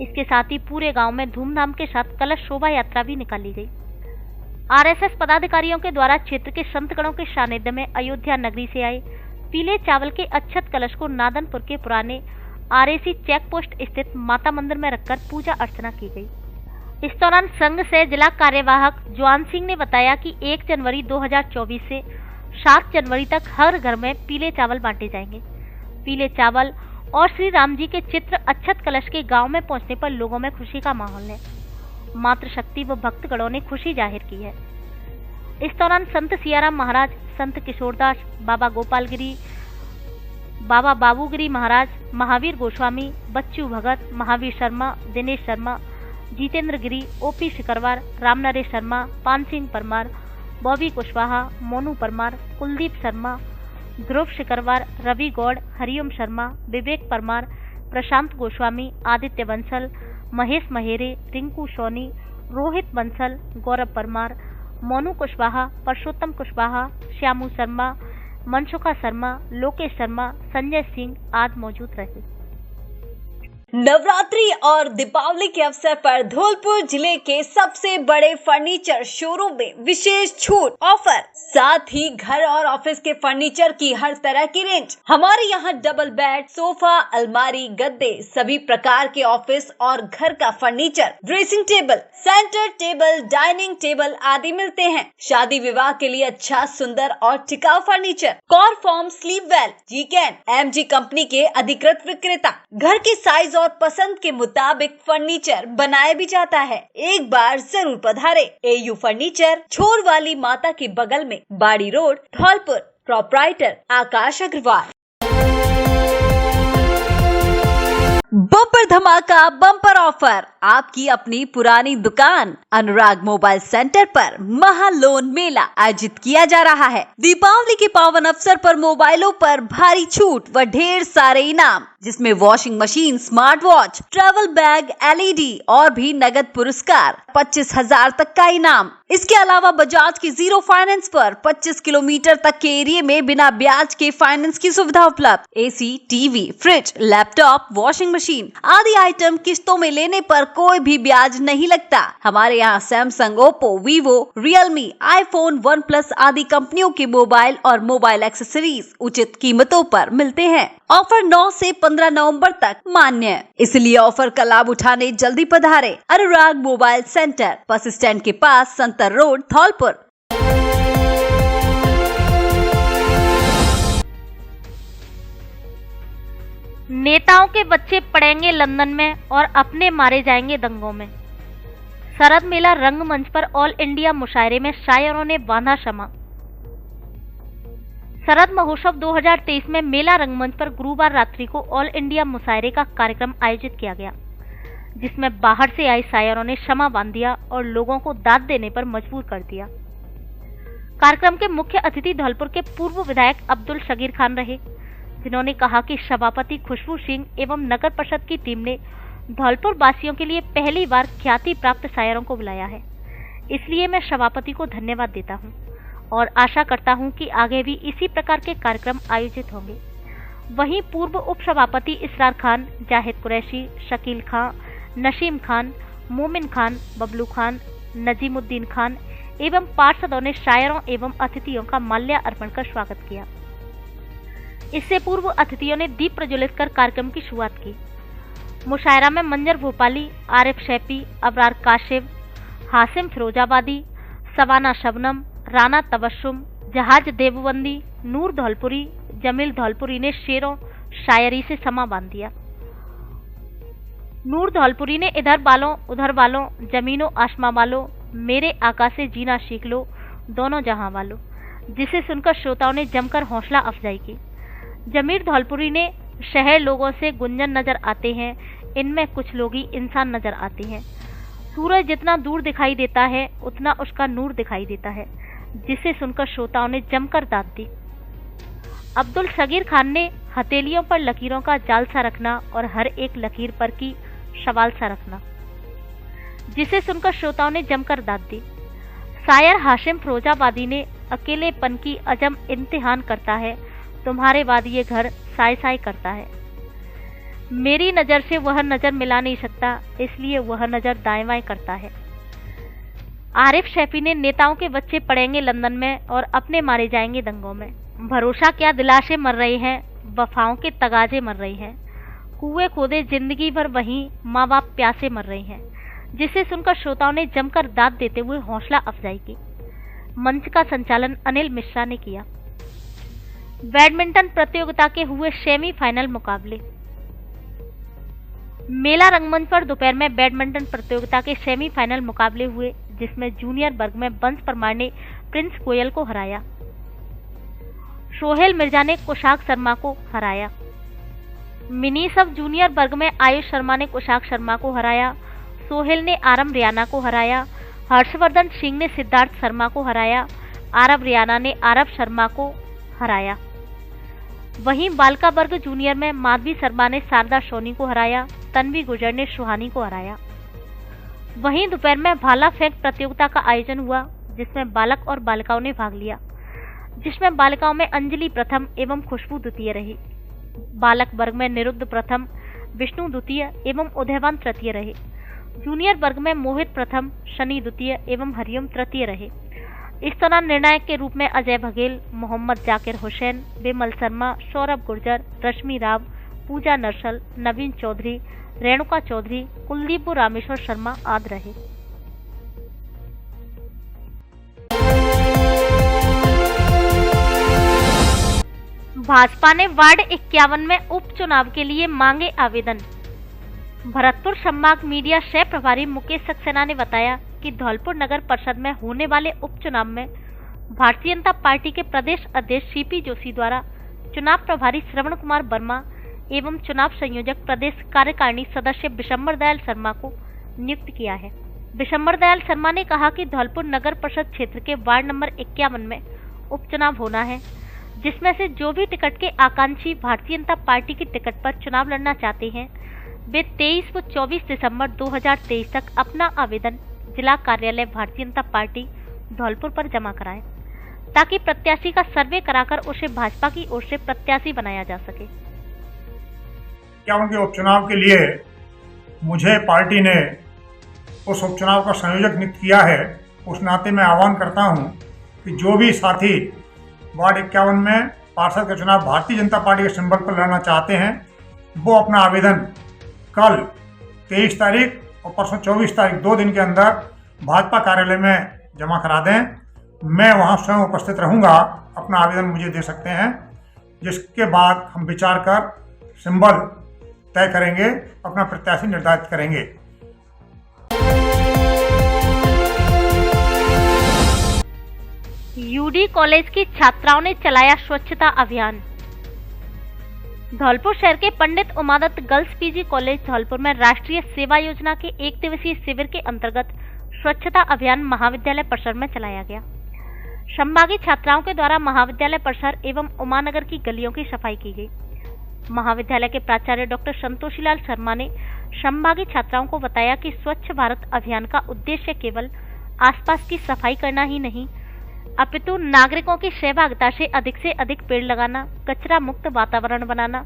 इसके साथ ही पूरे गांव में धूमधाम के साथ कलश शोभा यात्रा भी निकाली गई। आरएसएस पदाधिकारियों के द्वारा क्षेत्र के संतगणों के सानिध्य में अयोध्या नगरी से आए पीले चावल के अक्षत कलश को नादनपुर के पुराने आरएसी चेक पोस्ट स्थित माता मंदिर में रखकर पूजा अर्चना की गई। इस दौरान संघ से जिला कार्यवाहक जवान सिंह ने बताया कि 1 जनवरी 2024 से 7 जनवरी तक हर घर में पीले चावल बांटे जाएंगे। पीले चावल और श्री राम जी के चित्र अक्षत कलश के गांव में पहुंचने पर लोगों में खुशी का माहौल है। मातृशक्ति व भक्तगणों ने खुशी जाहिर की है। इस दौरान संत सियाराम महाराज, संत किशोरदास, बाबा गोपालगिरी, बाबा बाबूगिरी महाराज, महावीर गोस्वामी, बच्चू भगत, महावीर शर्मा, दिनेश शर्मा, जितेंद्र गिरी, ओपी शिकरवार, रामनरेश शर्मा, पान सिंह परमार, बॉबी कुशवाहा, मोनू परमार, कुलदीप शर्मा, ध्रुव शिकरवार, रवि गौड़, हरिओम शर्मा, विवेक परमार, प्रशांत गोस्वामी, आदित्य बंसल, महेश महेरे, रिंकू सोनी, रोहित बंसल, गौरव परमार, मोनू कुशवाहा, परसोत्तम कुशवाहा, श्यामू शर्मा, मनसुखा शर्मा, लोकेश शर्मा, संजय सिंह आदि मौजूद रहे। नवरात्रि और दीपावली के अवसर पर धौलपुर जिले के सबसे बड़े फर्नीचर शोरूम में विशेष छूट ऑफर, साथ ही घर और ऑफिस के फर्नीचर की हर तरह की रेंज। हमारे यहाँ डबल बेड, सोफा, अलमारी, गद्दे, सभी प्रकार के ऑफिस और घर का furniture, dressing table, centre table, dining table आदि मिलते हैं। शादी विवाह के लिए अच्छा, सुंदर और टिकाऊ फर्नीचर। कॉर फॉर्म, स्लीप वेल, जीकैन, एमजी कंपनी के अधिकृत विक्रेता। घर के साइज और पसंद के मुताबिक फर्नीचर बनाया भी जाता है। एक बार जरूर पधारे। एयू फर्नीचर, छोर वाली माता के बगल में, बाड़ी रोड, धौलपुर। प्रोप्राइटर आकाश अग्रवाल। बम्पर धमाका, बम्पर ऑफर, आपकी अपनी पुरानी दुकान अनुराग मोबाइल सेंटर पर महालोन मेला आयोजित किया जा रहा है। दीपावली के पावन अवसर पर मोबाइलों पर भारी छूट व ढेर सारे इनाम, जिसमें washing machine, smart watch, travel bag, LED और भी नगद पुरस्कार, 25,000 तक का इनाम। इसके अलावा बजाज की 0 फाइनेंस पर 25 किलोमीटर तक के एरिया में बिना ब्याज के फाइनेंस की सुविधा उपलब्ध। AC, TV, fridge, laptop, washing machine, machine आदि आइटम किस्तों में लेने पर कोई भी ब्याज नहीं लगता। हमारे यहाँ Samsung, Oppo, Vivo, Realme, iPhone, OnePlus आदि कंपनियों के मोबाइल और मोबाइल एक्सेसरीज उचित कीमतों पर मिलते हैं। ऑफर 9 से 15 नवंबर तक मान्य है, इसलिए ऑफर का लाभ उठाने जल्दी पधारे। अनुराग मोबाइल सेंटर, बस स्टैंड के पास, संतर रोड, धौलपुर। नेताओं के बच्चे पड़ेंगे लंदन में और अपने मारे जाएंगे दंगों में। शरद मेला रंगमंच पर ऑल इंडिया मुशायरे में शायरों ने बांधा शमा। शरद महोत्सव 2023 में मेला रंगमंच पर गुरुवार रात्रि को ऑल इंडिया मुशायरे का कार्यक्रम आयोजित किया गया, जिसमें बाहर से आए शायरों ने शमा बांध दिया और लोगों को दाद देने पर मजबूर कर दिया। कार्यक्रम के मुख्य अतिथि धौलपुर के पूर्व विधायक अब्दुल शगीर खान रहे, जिन्होंने कहा कि सभापति खुशबू सिंह एवं नगर परिषद की टीम ने धौलपुर वासियों के लिए पहली बार ख्याति प्राप्त शायरों को बुलाया है। इसलिए मैं सभापति को धन्यवाद देता हूं और आशा करता हूं कि आगे भी इसी प्रकार के कार्यक्रम आयोजित होंगे। वहीं पूर्व उप सभापति इसरार खान, जाहिद कुरैशी, शकील खान, नसीम खान, मोमिन खान, बबलू खान, नजीमुद्दीन खान एवं पार्षदों ने शायरों एवं अतिथियों का माल्यार्पण कर स्वागत किया। इससे पूर्व अतिथियों ने दीप प्रज्वलित कर कार्यक्रम की शुरुआत की। मुशायरा में मंजर भोपाली, आरिफ शैपी, अबरार काशिफ, हासिम फिरोजाबादी, सवाना शबनम, राना तबस्सुम, जहाज देवबंदी, नूर धौलपुरी, जमील धौलपुरी ने शेरों शायरी से समा बांध दिया। नूर धौलपुरी ने इधर बालों उधर बालों, जमीनों आसमां वालों, मेरे आका से जीना सीख लो, दोनों जहां वालों, जिसे सुनकर श्रोताओं ने जमकर हौसला अफजाई की। जमीर धौलपुरी ने शहर लोगों से गुंजन नजर आते हैं, इनमें कुछ लोग ही इंसान नजर आते हैं। सूरज जितना दूर दिखाई देता है उतना उसका नूर दिखाई देता है, जिसे सुनकर श्रोताओं ने जमकर दाद दी। अब्दुल शगीर खान ने हथेलियों पर लकीरों का जाल सा रखना और हर एक लकीर पर की सवाल सा रखना, जिसे सुनकर श्रोताओं ने जमकर दाद दी। शायर हाशिम फिरोजाबादी ने अकेलेपन की अजम इम्तिहान करता है, तुम्हारे बाद ये घर साय साय करता है। मेरी नज़र से वह नज़र मिला नहीं सकता, इसलिए वह नज़र दाएं बाएं करता है। आरिफ शैफी ने नेताओं के बच्चे पड़ेंगे लंदन में और अपने मारे जाएंगे दंगों में। भरोसा क्या दिलाशे मर रहे हैं, वफाओं के तगाजे मर रहे हैं। कुएं खोदे जिंदगी भर वहीं माँ बाप प्यासे मर रहे हैं, जिसे सुनकर श्रोताओं ने जमकर दाद देते हुए हौसला अफजाई की। मंच का संचालन अनिल मिश्रा ने किया। बैडमिंटन प्रतियोगिता के हुए सेमीफाइनल मुकाबले। मेला रंगमंच पर दोपहर में बैडमिंटन प्रतियोगिता के सेमीफाइनल मुकाबले हुए, जिसमें जूनियर वर्ग में बंस परमार ने प्रिंस गोयल को हराया। सोहेल मिर्जा ने कुशाक शर्मा को हराया। मिनी सब जूनियर वर्ग में आयुष शर्मा ने कुशाक शर्मा को हराया। सोहेल ने आरम रियाना को हराया। हर्षवर्धन सिंह ने सिद्धार्थ शर्मा को हराया। आरब रियाना ने आरब शर्मा को हराया। वहीं बालिका वर्ग जूनियर में माधवी शर्मा ने शारदा सोनी को हराया। तन्वी गुजर ने सुहानी को हराया। वहीं दोपहर में भाला फेंक प्रतियोगिता का आयोजन हुआ, जिसमें बालक और बालिकाओं ने भाग लिया, जिसमें बालिकाओं में अंजलि प्रथम एवं खुशबू द्वितीय रही। बालक वर्ग में निरुद्ध प्रथम, विष्णु द्वितीय एवं उदयवान तृतीय रहे। जूनियर वर्ग में मोहित प्रथम, शनि द्वितीय एवं हरिओम तृतीय रहे। इस दौरान निर्णायक के रूप में अजय बघेल, मोहम्मद जाकिर हुसैन, बिमल शर्मा, सौरभ गुर्जर, रश्मि राव, पूजा नरसल, नवीन चौधरी, रेणुका चौधरी, कुलदीप रामेश्वर शर्मा आदि रहे। भाजपा ने वार्ड 51 में उपचुनाव के लिए मांगे आवेदन। भरतपुर संभाग मीडिया सह प्रभारी मुकेश सक्सेना ने बताया कि धौलपुर नगर परिषद में होने वाले उपचुनाव में भारतीय जनता पार्टी के प्रदेश अध्यक्ष सीपी जोशी द्वारा चुनाव प्रभारी श्रवण कुमार वर्मा एवं चुनाव संयोजक प्रदेश कार्यकारिणी सदस्य बिशंबर दयाल शर्मा को नियुक्त किया है। बिशंबर दयाल शर्मा ने कहा कि धौलपुर नगर परिषद क्षेत्र के वार्ड नंबर 51 में उपचुनाव होना है, जिसमें से जो भी टिकट के आकांक्षी भारतीय जनता पार्टी की टिकट पर चुनाव लड़ना चाहते हैं, वे 23 व 24 दिसंबर 2023 तक अपना आवेदन जिला कार्यालय भारतीय जनता पार्टी धौलपुर पर जमा कराएं, ताकि प्रत्याशी का सर्वे कराकर उसे भाजपा की ओर से प्रत्याशी बनाया जा सके। 51 के उपचुनाव के लिए मुझे पार्टी ने उस उपचुनाव का संयोजक नियुक्त किया है। उस नाते मैं आह्वान करता हूं कि जो भी साथी वार्ड 51 में पार्षद का चुनाव भारतीय जनता पार्टी के सिंबल पर लड़ना चाहते हैं वो अपना आवेदन कल 23 तारीख और परसों 24 तारीख 2 दिन के अंदर भाजपा कार्यालय में जमा करा दें। मैं वहां स्वयं उपस्थित रहूंगा, अपना आवेदन मुझे दे सकते हैं, जिसके बाद हम विचार कर सिंबल तय करेंगे, अपना प्रत्याशी निर्धारित करेंगे। यूडी कॉलेज की छात्राओं ने चलाया स्वच्छता अभियान। धौलपुर शहर के Pandit Umadatt girls PG college Dholpur में राष्ट्रीय सेवा योजना के 1 दिवसीय शिविर के अंतर्गत स्वच्छता अभियान महाविद्यालय परिसर में चलाया गया। संभागी छात्राओं के द्वारा महाविद्यालय परिसर एवं उमानगर की गलियों की सफाई की गई। महाविद्यालय के प्राचार्य डॉक्टर संतोषीलाल शर्मा ने संभागी छात्राओं को बताया कि स्वच्छ भारत अभियान का उद्देश्य केवल आसपास की सफाई करना ही नहीं, अपितु नागरिकों की सहभागिता से अधिक पेड़ लगाना, कचरा मुक्त वातावरण बनाना,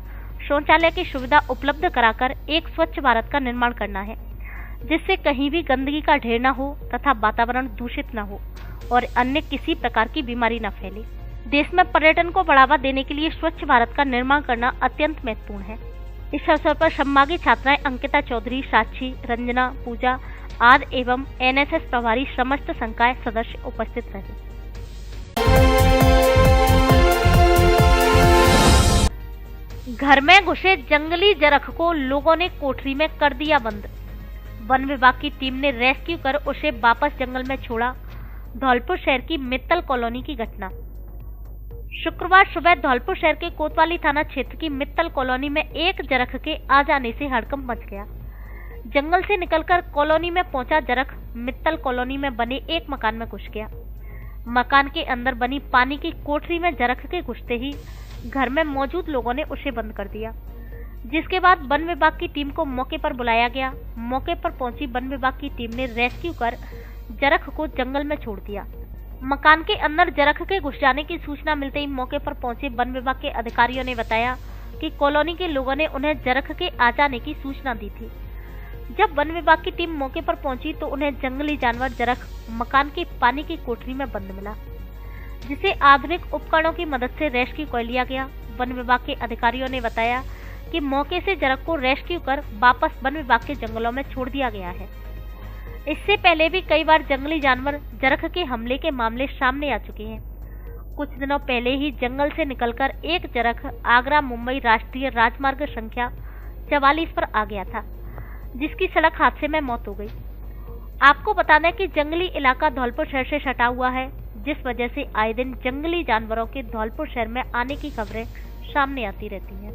शौचालय की सुविधा उपलब्ध कराकर एक स्वच्छ भारत का निर्माण करना है, जिससे कहीं भी गंदगी का ढेर न हो तथा वातावरण दूषित न हो और अन्य किसी प्रकार की बीमारी न फैले। देश में पर्यटन को बढ़ावा देने के लिए स्वच्छ भारत का निर्माण करना अत्यंत महत्वपूर्ण है। इस अवसर पर संभागी छात्राएं अंकिता चौधरी, साक्षी, रंजना, पूजा आदि एवं एनएसएस प्रभारी समस्त संकाय सदस्य उपस्थित रहे। घर में घुसे जंगली जरख को लोगों ने कोठरी में कर दिया बंद। वन विभाग की टीम ने रेस्क्यू कर उसे वापस जंगल में छोड़ा। धौलपुर शहर की मित्तल कॉलोनी की घटना। शुक्रवार सुबह धौलपुर शहर के कोतवाली थाना क्षेत्र की मित्तल कॉलोनी में एक जरख के आ जाने से हड़कंप मच गया। जंगल से निकलकर कॉलोनी में पहुंचा जरख मित्तल कॉलोनी में बने एक मकान में घुस गया। मकान के अंदर बनी पानी की कोठरी में जरख के घुसते ही घर में मौजूद लोगों ने उसे बंद कर दिया, जिसके बाद वन विभाग की टीम को मौके पर बुलाया गया। मौके पर पहुंची वन विभाग की टीम ने रेस्क्यू कर जरख को जंगल में छोड़ दिया। मकान के अंदर जरख के घुस जाने की सूचना मिलते ही मौके पर पहुंचे वन विभाग के अधिकारियों ने बताया कि कॉलोनी के लोगों ने उन्हें जरख के आ जाने की सूचना दी थी। जब वन विभाग की टीम मौके पर पहुंची तो उन्हें जंगली जानवर जरख मकान की पानी की कोठरी में बंद मिला, जिसे आधुनिक उपकरणों की मदद से रेस्क्यू कर लिया गया। वन विभाग के अधिकारियों ने बताया कि मौके से जरख को रेस्क्यू कर वापस वन विभाग के जंगलों में छोड़ दिया गया है। इससे पहले भी कई बार जंगली जानवर जरख के हमले के मामले सामने आ चुके हैं। कुछ दिनों पहले ही जंगल से निकलकर एक जरख आगरा मुंबई राष्ट्रीय राजमार्ग संख्या 44 पर आ गया था, जिसकी सड़क हादसे में मौत हो गई। आपको बता दें कि जंगली इलाका धौलपुर शहर से सटा हुआ है, जिस वजह से आए दिन जंगली जानवरों के धौलपुर शहर में आने की खबरें सामने आती रहती हैं।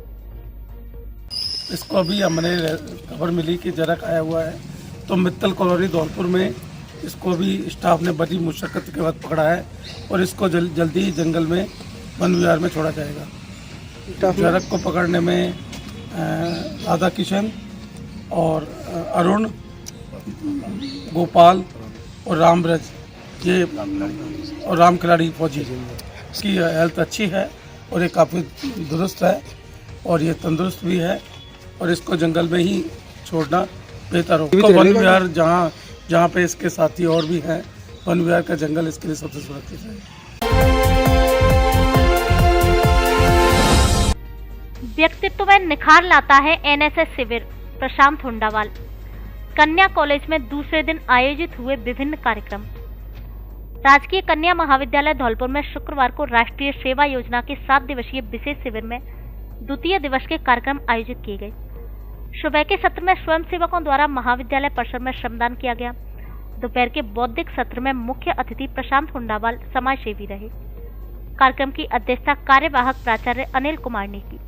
इसको अभी हमने खबर मिली कि जरख आया हुआ है, तो मित्तल कॉलोनी धौलपुर में इसको भी स्टाफ ने बड़ी मुशक्कत के बाद पकड़ा है और इसको जल्दी ही जंगल में वन विहार में छोड़ा जाएगा। जरख को पकड़ने में राधा किशन और अरुण, गोपाल और रामब्रज ये और राम खिलाड़ी फौजी, इसकी हेल्थ अच्छी है और ये काफ़ी दुरुस्त है और ये तंदुरुस्त भी है और इसको जंगल में ही छोड़ना बेहतर हो। तो वन विहार जहाँ पे इसके साथी और भी हैं, वन विहार का जंगल इसके लिए सबसे सुरक्षित है। व्यक्तित्व में निखार लाता है एनएसएस शिविर। प्रशांत हुंडावाल। कन्या कॉलेज में दूसरे दिन आयोजित हुए विभिन्न कार्यक्रम। राजकीय कन्या महाविद्यालय धौलपुर में शुक्रवार को राष्ट्रीय सेवा योजना के 7 दिवसीय विशेष शिविर में द्वितीय दिवस के कार्यक्रम आयोजित किए गए। सुबह के सत्र में स्वयंसेवकों द्वारा महाविद्यालय परिसर में श्रमदान किया गया। दोपहर के बौद्धिक सत्र में मुख्य अतिथि प्रशांत हुंडावाल समाज सेवी रहे। कार्यक्रम की अध्यक्षता कार्यवाहक प्राचार्य अनिल कुमार ने की।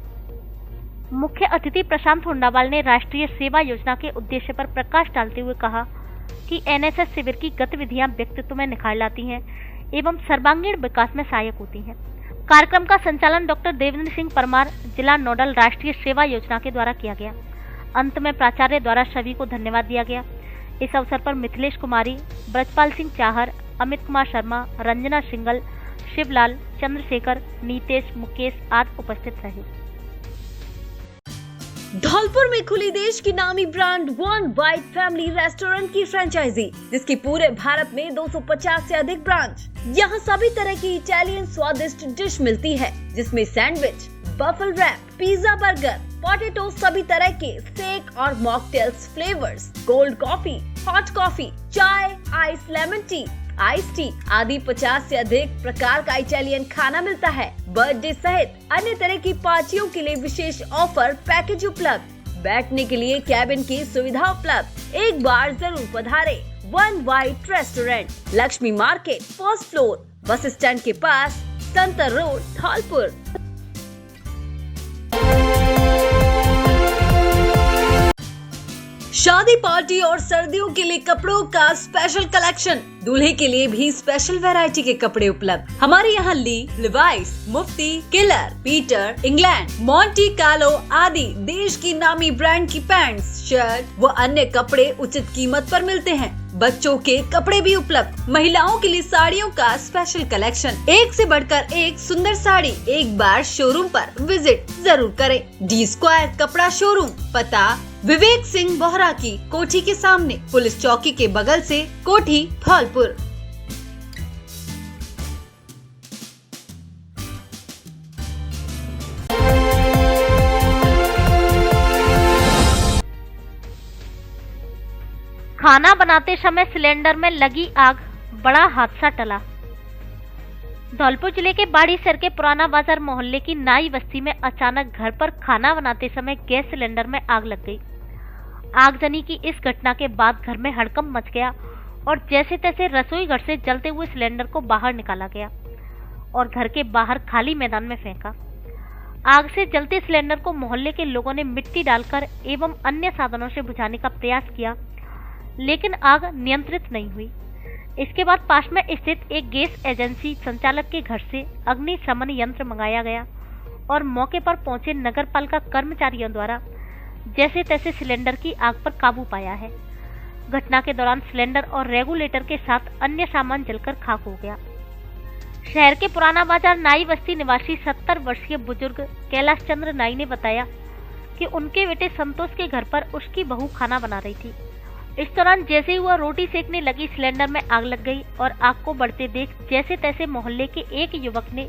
मुख्य अतिथि प्रशांत हुंडावाल ने राष्ट्रीय सेवा योजना के उद्देश्य पर प्रकाश डालते हुए कहा कि एनएसएस शिविर की गतिविधियां व्यक्तित्व में निखार लाती हैं एवं सर्वांगीण विकास में सहायक होती हैं। कार्यक्रम का संचालन डॉक्टर देवेंद्र सिंह परमार, जिला नोडल राष्ट्रीय सेवा योजना के द्वारा किया गया। अंत में प्राचार्य द्वारा सभी को धन्यवाद दिया गया। इस अवसर पर मिथिलेश कुमारी, ब्रजपाल सिंह चाहर, अमित कुमार शर्मा, रंजना सिंगल, शिवलाल, चंद्रशेखर, नीतेश, मुकेश आदि उपस्थित रहे। धौलपुर में खुली देश की नामी brand one white family restaurant की फ्रेंचाइजी, जिसकी पूरे भारत में 250 से अधिक ब्रांच। यहाँ सभी तरह की इटालियन स्वादिष्ट डिश मिलती है, जिसमें sandwich, waffle wrap, pizza, burger, potato, सभी तरह के शेक और mocktails flavours, cold coffee, hot coffee, चाय, ice lemon tea, ice tea आदि 50 से अधिक प्रकार का इटालियन खाना मिलता है। बर्थडे सहित अन्य तरह की पार्टियों के लिए विशेष ऑफर पैकेज उपलब्ध। बैठने के लिए कैबिन की सुविधा उपलब्ध। एक बार जरूर पधारे one white restaurant, Lakshmi market, first floor, बस स्टैंड के पास, संतर रोड, धौलपुर। शादी पार्टी और सर्दियों के लिए कपड़ों का स्पेशल कलेक्शन, दूल्हे के लिए भी स्पेशल वैरायटी के कपड़े उपलब्ध। हमारे यहाँ Lee, Levi's, Mufti, Killer, Peter, England, Monte Carlo आदि देश की नामी ब्रांड की पैंट्स, शर्ट व अन्य कपड़े उचित कीमत पर मिलते हैं। बच्चों के कपड़े भी उपलब्ध। महिलाओं के लिए साड़ियों का स्पेशल कलेक्शन, एक से बढ़कर एक सुंदर साड़ी। एक बार शोरूम पर विजिट जरूर करें। डी स्क्वायर कपड़ा शोरूम, पता विवेक सिंह बोहरा की कोठी के सामने, पुलिस चौकी के बगल से, कोठी, धौलपुर। खाना बनाते समय सिलेंडर में लगी आग, बड़ा हादसा टला। धौलपुर जिले के बाड़ीसर के पुराना बाजार मोहल्ले की नाई बस्ती में अचानक घर पर खाना बनाते समय गैस सिलेंडर में आग लग गई। आगजनी की इस घटना के बाद घर में हड़कंप मच गया और जैसे तैसे रसोई घर से जलते हुए सिलेंडर को बाहर निकाला गया और घर के बाहर खाली मैदान में फेंका। आग से जलते सिलेंडर को मोहल्ले के लोगों ने मिट्टी डालकर एवं अन्य साधनों से बुझाने का प्रयास किया, लेकिन आग नियंत्रित नहीं हुई। इसके बाद पास में स्थित एक गैस एजेंसी संचालक के घर से अग्निशमन यंत्र मंगाया गया और मौके पर पहुंचे नगर पालिका कर्मचारियों द्वारा जैसे तैसे सिलेंडर की आग पर काबू पाया है। घटना के दौरान सिलेंडर और रेगुलेटर के साथ अन्य सामान जलकर खाक हो गया। शहर के पुराना बाजार नाई बस्ती निवासी 70 वर्षीय बुजुर्ग कैलाश चंद्र नाई ने बताया कि उनके बेटे संतोष के घर पर उसकी बहू खाना बना रही थी। इस दौरान जैसे ही वह रोटी सेकने लगी, सिलेंडर में आग लग गई और आग को बढ़ते देख जैसे तैसे मोहल्ले के एक युवक ने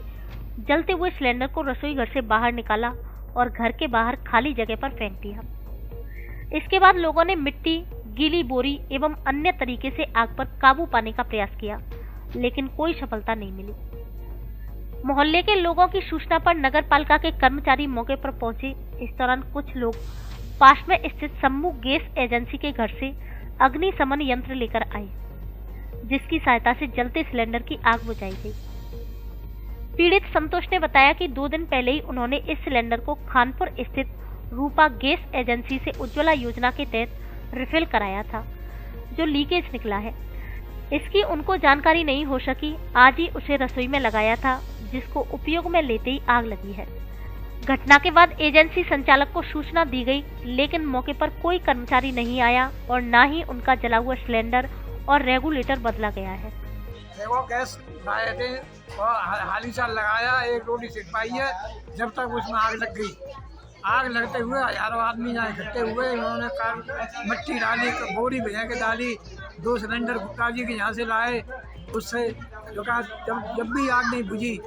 जलते हुए सिलेंडर को रसोई घर से बाहर निकाला और घर के बाहर खाली जगह पर फेंक दिया। इसके बाद लोगों ने मिट्टी, गीली बोरी एवं अन्य तरीके से आग पर काबू पाने का प्रयास किया, लेकिन कोई सफलता नहीं मिली। मोहल्ले के लोगों की सूचना पर नगर पालिका के कर्मचारी मौके पर पहुंचे। इस दौरान कुछ लोग पास में स्थित सम्मू गैस एजेंसी के घर से अग्निशमन यंत्र लेकर आए, जिसकी सहायता से जलते सिलेंडर की आग बुझाई गई। पीड़ित संतोष ने बताया कि 2 दिन पहले ही उन्होंने इस सिलेंडर को खानपुर स्थित रूपा गैस एजेंसी से उज्ज्वला योजना के तहत रिफिल कराया था, जो लीकेज निकला है। इसकी उनको जानकारी नहीं हो सकी। आज ही उसे रसोई में लगाया था, जिसको उपयोग में लेते ही आग लगी है। घटना के बाद एजेंसी संचालक को सूचना दी गई, लेकिन मौके पर कोई कर्मचारी नहीं आया और न ही उनका जला हुआ सिलेंडर और रेगुलेटर बदला गया है। देखो गैस लाए थे और हाली साल लगाया, एक रोटी सेक पाई है, जब तक उसमें आग लग गई। आग लगते हुए हजारों आदमी यहाँ इकट्ठे हुए, उन्होंने मिट्टी डाली, बोरी भिजा के डाली, 2 सिलेंडर गुप्ता जी के यहाँ से लाए। उससे जो कहा जब भी आग नहीं बुझी,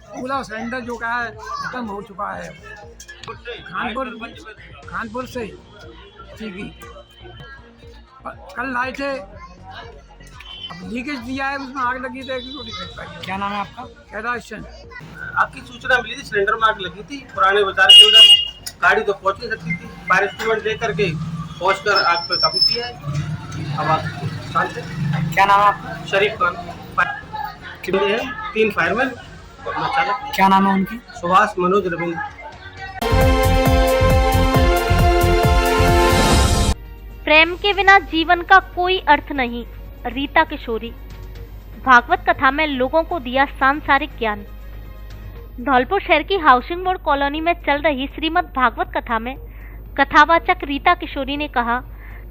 पूरा सिलेंडर जो कहा है खत्म हो चुका है। खानपुर से ठीक ही कल लाए थे, अब लीकेज दिया है, उसमें आग लगी थी। क्या नाम है आपका? कैलाश चंद्र। आपकी सूचना मिली थी सिलेंडर में आग लगी थी पुराने बाजार के अंदर। गाड़ी तो पहुंच नहीं सकती थी, फायर एक्सटिंग्विशर लेकर के पहुंच कर आग पर काबू किया है। अब आप शांत हैं। क्या नाम है आपका? शरीफ खान। कितने हैं? 3 फायरमैन। क्या नाम है उनकी? सुभाष मनोज रविंद्र। प्रेम के बिना जीवन का कोई अर्थ नहीं, रीता किशोरी। भागवत कथा में लोगों को दिया सांसारिक ज्ञान। धौलपुर शहर की हाउसिंग बोर्ड कॉलोनी में चल रही श्रीमद् भागवत कथा में कथावाचक रीता किशोरी ने कहा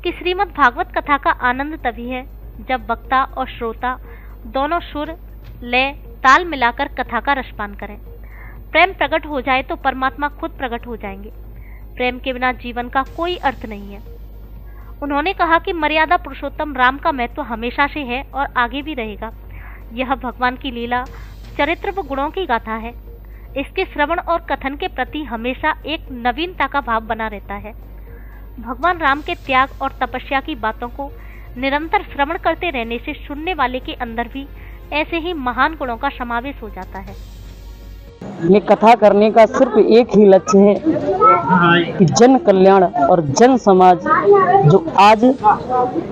कि श्रीमद् भागवत कथा का आनंद तभी है जब वक्ता और श्रोता दोनों सुर, लय, ताल मिलाकर कथा का रसपान करें। प्रेम प्रकट हो जाए तो परमात्मा खुद प्रकट हो जाएंगे। प्रेम के बिना जीवन का कोई अर्थ नहीं है। उन्होंने कहा कि मर्यादा पुरुषोत्तम राम का महत्व हमेशा से है और आगे भी रहेगा। यह भगवान की लीला, चरित्र व गुणों की गाथा है। इसके श्रवण और कथन के प्रति हमेशा एक नवीनता का भाव बना रहता है। भगवान राम के त्याग और तपस्या की बातों को निरंतर श्रवण करते रहने से सुनने वाले के अंदर भी ऐसे ही महान गुणों का समावेश हो जाता है। ये कथा करने का सिर्फ एक ही लक्ष्य है कि जन कल्याण और जन समाज, जो आज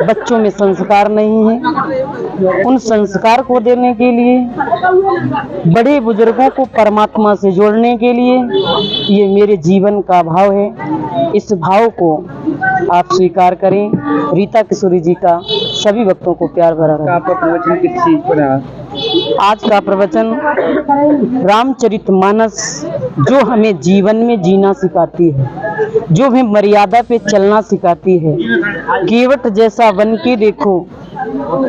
बच्चों में संस्कार नहीं है, उन संस्कार को देने के लिए, बड़े बुजुर्गों को परमात्मा से जोड़ने के लिए ये मेरे जीवन का भाव है। इस भाव को आप स्वीकार करें। रीता किशोरी जी का सभी भक्तों को प्यार भरा रहा। आपका प्रवचन किस चीज पर है? आज का प्रवचन रामचरितमानस, जो हमें जीवन में जीना सिखाती है, जो हमें मर्यादा पे चलना सिखाती है। केवट जैसा बन के देखो,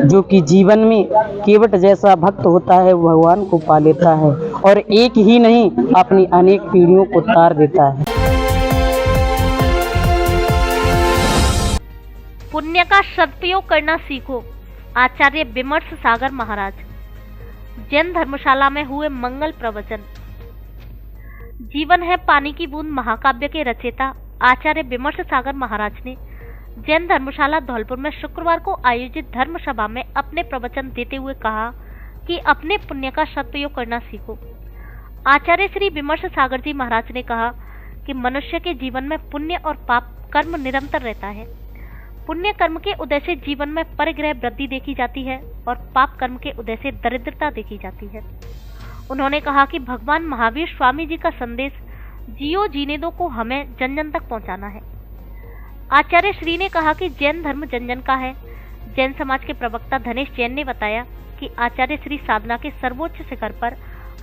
जो कि जीवन में केवट जैसा भक्त होता है वो भगवान को पा लेता है और एक ही नहीं अपनी अनेक पीढ़ियों को तार देता है। पुण्य का सदुपयोग करना सीखो, आचार्य विमर्श सागर महाराज। जैन धर्मशाला में हुए मंगल प्रवचन। जीवन है पानी की बूंद महाकाव्य के रचयिता आचार्य विमर्श सागर महाराज ने जैन धर्मशाला धौलपुर में शुक्रवार को आयोजित धर्म सभा में अपने प्रवचन देते हुए कहा कि अपने पुण्य का सदुपयोग करना सीखो। आचार्य श्री विमर्श सागर जी महाराज ने कहा कि मनुष्य के जीवन में पुण्य और पाप कर्म निरंतर रहता है। पुण्य कर्म के उदय से जीवन में परिग्रह वृद्धि देखी जाती है और पाप कर्म के उदय से दरिद्रता देखी जाती है। उन्होंने कहा कि भगवान महावीर स्वामी जी का संदेश जियो जीने दो को हमें जन जन तक पहुंचाना है। आचार्य श्री ने कहा कि जैन धर्म जन जन का है। जैन समाज के प्रवक्ता धनेश जैन ने बताया कि आचार्य श्री साधना के सर्वोच्च शिखर पर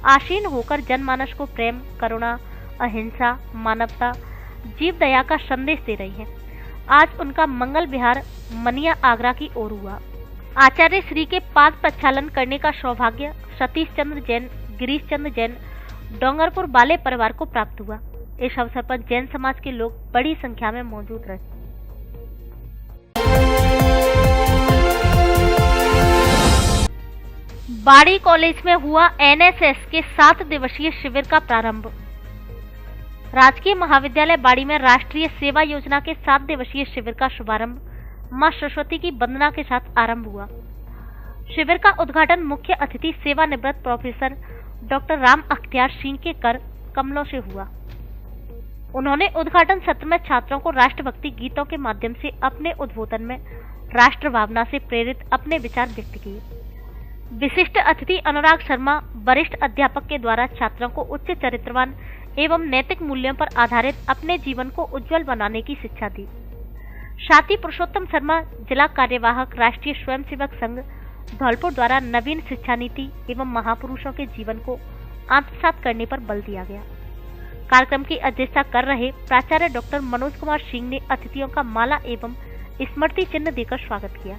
आसीन होकर जनमानस को प्रेम, करुणा, अहिंसा, मानवता, जीव दया का संदेश दे रही हैं। आज उनका मंगल विहार मनिया आगरा की ओर हुआ। आचार्य श्री के पाद प्रक्षालन करने का सौभाग्य सतीश चंद्र जैन, गिरीश चंद्र जैन, डोंगरपुर बाले परिवार को प्राप्त हुआ। इस अवसर पर जैन समाज के लोग बड़ी संख्या में मौजूद रहे। बाड़ी कॉलेज में हुआ एनएसएस के 7 दिवसीय शिविर का प्रारंभ। राजकीय महाविद्यालय बाड़ी में राष्ट्रीय सेवा योजना के 7 दिवसीय शिविर का शुभारंभ मां सरस्वती की वंदना के साथ आरंभ हुआ। शिविर का उद्घाटन मुख्य अतिथि सेवानिवृत्त प्रोफेसर डॉक्टर राम अख्तियार सिंह के कर कमलों से हुआ। उन्होंने उद्घाटन सत्र में छात्रों को राष्ट्रभक्ति गीतों के माध्यम से अपने उद्बोधन में राष्ट्र भावना से प्रेरित अपने विचार व्यक्त किए। विशिष्ट अतिथि अनुराग शर्मा वरिष्ठ अध्यापक के द्वारा छात्रों को उच्च चरित्रवान एवं नैतिक मूल्यों पर आधारित अपने जीवन को उज्जवल बनाने की शिक्षा दी। साथ ही पुरुषोत्तम शर्मा जिला कार्यवाहक राष्ट्रीय स्वयंसेवक संघ धौलपुर द्वारा नवीन शिक्षा नीति एवं महापुरुषों के जीवन को आत्मसात करने पर बल दिया गया। कार्यक्रम की अध्यक्षता कर रहे प्राचार्य डॉक्टर मनोज कुमार सिंह ने अतिथियों का माला एवं स्मृति चिन्ह देकर स्वागत किया।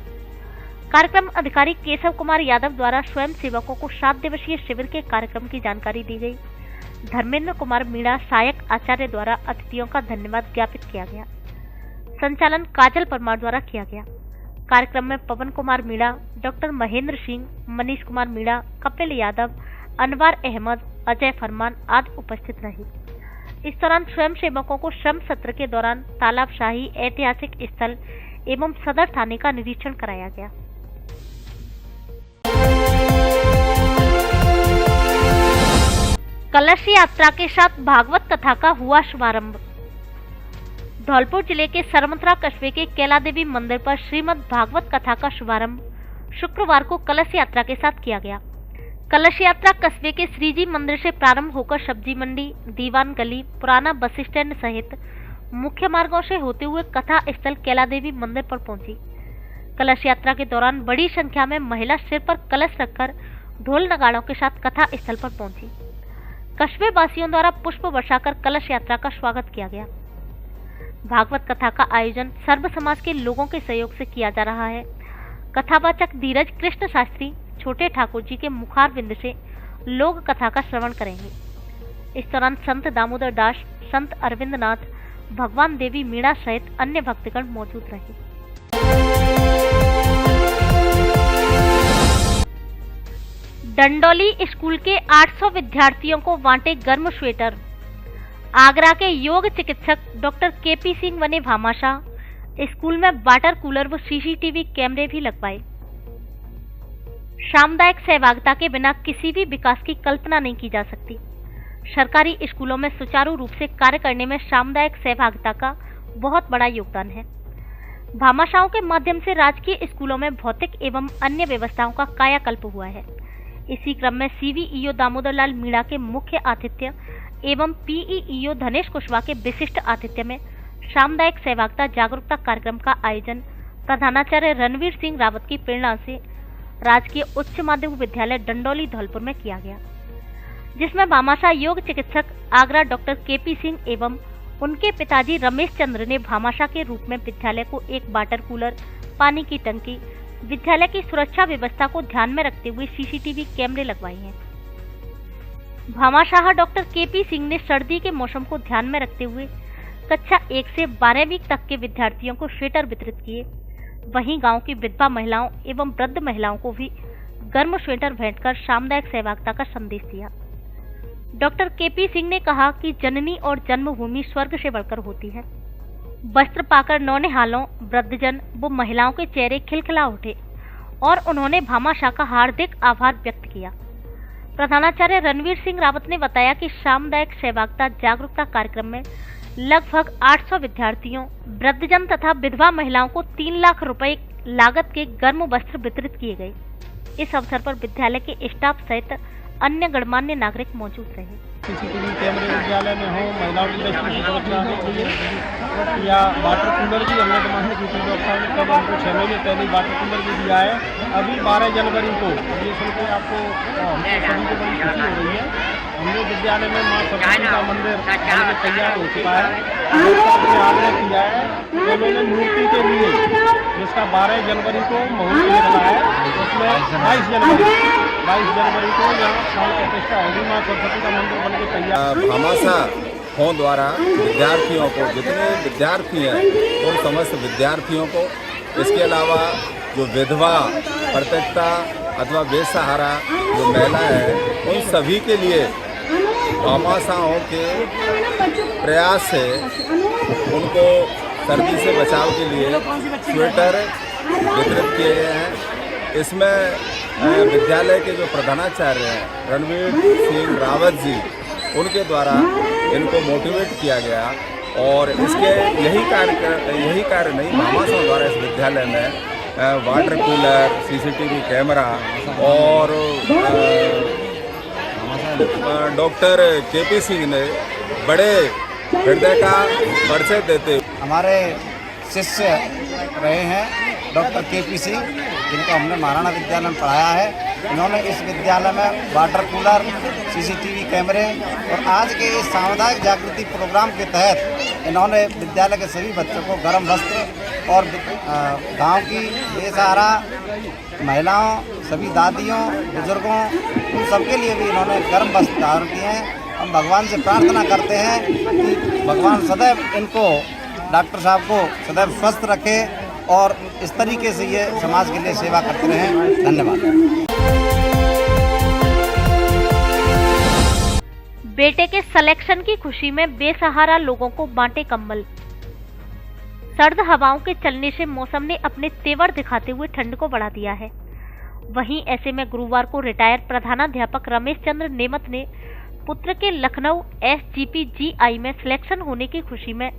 कार्यक्रम अधिकारी केशव कुमार यादव द्वारा स्वयं सेवकों को 7 दिवसीय शिविर के कार्यक्रम की जानकारी दी गई। धर्मेंद्र कुमार मीणा सहायक आचार्य द्वारा अतिथियों का धन्यवाद ज्ञापित किया गया। संचालन काजल परमार द्वारा किया गया। कार्यक्रम में पवन कुमार मीणा, डॉक्टर महेंद्र सिंह, मनीष कुमार मीणा, कपिल यादव, अनवार अहमद, अजय फरमान आदि उपस्थित रहे। इस दौरान स्वयं सेवकों को श्रम सत्र के दौरान तालाबशाही ऐतिहासिक स्थल एवं सदर थाने का निरीक्षण कराया गया। कलश यात्रा के साथ भागवत कथा का हुआ शुभारंभ। धौलपुर जिले के सरमथरा कस्बे के कैला देवी मंदिर पर श्रीमद् भागवत कथा का शुभारंभ शुक्रवार को कलश यात्रा के साथ किया गया। कलश यात्रा कस्बे के श्रीजी मंदिर से प्रारंभ होकर सब्जी मंडी, दीवान गली, पुराना बस स्टैंड सहित मुख्य मार्गों से होते हुए कथा स्थल कैला देवी मंदिर पर पहुंची। कलश यात्रा के दौरान बड़ी संख्या में महिला सिर पर कलश रखकर ढोल नगाड़ों के साथ कथा स्थल पर पहुंची। कस्बे वासियों द्वारा पुष्प वर्षाकर कलश यात्रा का स्वागत किया गया। भागवत कथा का आयोजन सर्व समाज के लोगों के सहयोग से किया जा रहा है। कथावाचक धीरज कृष्ण शास्त्री छोटे ठाकुर जी के मुखार बिंद से लोक कथा का श्रवण करेंगे। इस दौरान संत दामोदर दास, संत अरविंद नाथ, भगवान देवी मीणा सहित अन्य भक्तगण मौजूद रहे। डंडौली स्कूल के 800 विद्यार्थियों को बांटे गर्म स्वेटर। आगरा के योग चिकित्सक डॉक्टर केपी सिंह बने भामाशाह। स्कूल में वाटर कूलर व सीसीटीवी कैमरे भी लगवाए। सामुदायिक सहभागिता के बिना किसी भी विकास की कल्पना नहीं की जा सकती। सरकारी स्कूलों में सुचारू रूप से कार्य करने में सामुदायिक सहभागिता का बहुत बड़ा योगदान है। भामाशाहों के माध्यम से राजकीय स्कूलों में भौतिक एवं अन्य व्यवस्थाओं का कायाकल्प हुआ है। इसी क्रम में सीवीईओ दामोदर लाल मीणा के मुख्य आतिथ्य एवं पीईईओ धनेश कुशवाहा के विशिष्ट आतिथ्य में सामुदायिक सहभागिता जागरूकता कार्यक्रम का आयोजन प्रधानाचार्य रणवीर सिंह रावत की प्रेरणा से राजकीय उच्च माध्यमिक विद्यालय डंडौली धौलपुर में किया गया, जिसमें भामाशाह योग चिकित्सक आगरा डॉक्टर केपी सिंह एवं उनके पिताजी रमेश चंद्र ने भामाशाह के रूप में विद्यालय को एक वाटर कूलर, पानी की टंकी, विद्यालय की सुरक्षा व्यवस्था को ध्यान में रखते हुए सीसीटीवी कैमरे लगवाए हैं। भामाशाह डॉक्टर केपी सिंह ने सर्दी के मौसम को ध्यान में रखते हुए कक्षा 1 से 12वीं तक के विद्यार्थियों को स्वेटर वितरित किए। वहीं गांव की विधवा महिलाओं एवं वृद्ध महिलाओं को भी गर्म स्वेटर भेंटकर सामुदायिक सहभागिता का संदेश दिया। डॉक्टर केपी सिंह ने कहा कि जननी और जन्मभूमि स्वर्ग से बढ़कर होती है। वस्त्र पाकर नौनिहालों, वृद्धजन व महिलाओं के चेहरे खिलखिला उठे और उन्होंने भामाशाह का हार्दिक आभार व्यक्त किया। प्रधानाचार्य रणवीर सिंह रावत ने बताया कि सामुदायिक सहभागिता जागरूकता कार्यक्रम में लगभग 800 विद्यार्थियों, वृद्धजन तथा विधवा महिलाओं को 3 लाख रुपए लागत के गर्म वस्त्र वितरित किए गए। इस अवसर पर विद्यालय के स्टाफ सहित अन्य गणमान्य नागरिक मौजूद रहे। सीसीटीवी कैमरे विद्यालय में हो, महिलाओं की दृष्टि की सुरक्षा के लिए या वाटर कूलर भी हमने डिमांड की थी। डॉक्टर ने कब हमको 6 महीने पहले वाटर कूलर भी दिया है। अभी 12 जनवरी को ये सुन के आपको सभी को बड़ी खुशी हो रही है। हमने विद्यालय में माँ सरस्वती का मंदिर तैयार हो चुका है। आग्रह किया है तो मैंने मूर्ति के लिए जिसका 12 जनवरी को मुहूर्त निकला है, उसमें 22 जनवरी को यहाँ प्राण प्रतिष्ठा होगी। माँ सरस्वती का मंदिर बन के तैयार। भामाशाहों द्वारा विद्यार्थियों को, जितने विद्यार्थी हैं उन समस्त विद्यार्थियों को, इसके अलावा जो विधवा, परित्यक्ता अथवा बेसहारा जो महिला है, उन सभी के लिए भामाशाहों के प्रयास से उनको सर्दी से बचाव के लिए स्वेटर वितरित किए गए हैं। इसमें विद्यालय के जो प्रधानाचार्य हैं रणवीर सिंह रावत जी, उनके द्वारा इनको मोटिवेट किया गया और इसके यही कार्य नहीं, भामाशाहों द्वारा इस विद्यालय में वाटर कूलर, सीसीटीवी कैमरा और डॉक्टर केपी सिंह ने बड़े हृदय का परिचय देते हमारे शिष्य रहे हैं डॉक्टर केपी सिंह, जिनको हमने महाराणा विद्यालय में पढ़ाया है। इन्होंने इस विद्यालय में वाटर कूलर, सीसीटीवी कैमरे और आज के इस सामुदायिक जागृति प्रोग्राम के तहत इन्होंने विद्यालय के सभी बच्चों को गर्म वस्त्र और गांव की बेसहारा महिलाओं, सभी दादियों, बुजुर्गों, उन सबके लिए भी इन्होंने गर्म वस्त्र धारण किए हैं। हम भगवान से प्रार्थना करते हैं कि भगवान सदैव इनको, डॉक्टर साहब को सदैव स्वस्थ रखे और इस तरीके से ये समाज के लिए सेवा करते रहें। धन्यवाद। बेटे के सिलेक्शन की खुशी में बेसहारा लोगों को बांटे कंबल। सर्द हवाओं के चलने से मौसम ने अपने तेवर दिखाते हुए ठंड को बढ़ा दिया है। वहीं ऐसे में गुरुवार को रिटायर्ड प्रधानाध्यापक रमेश चंद्र नेमत ने पुत्र के लखनऊ SGPGI में सिलेक्शन होने की खुशी में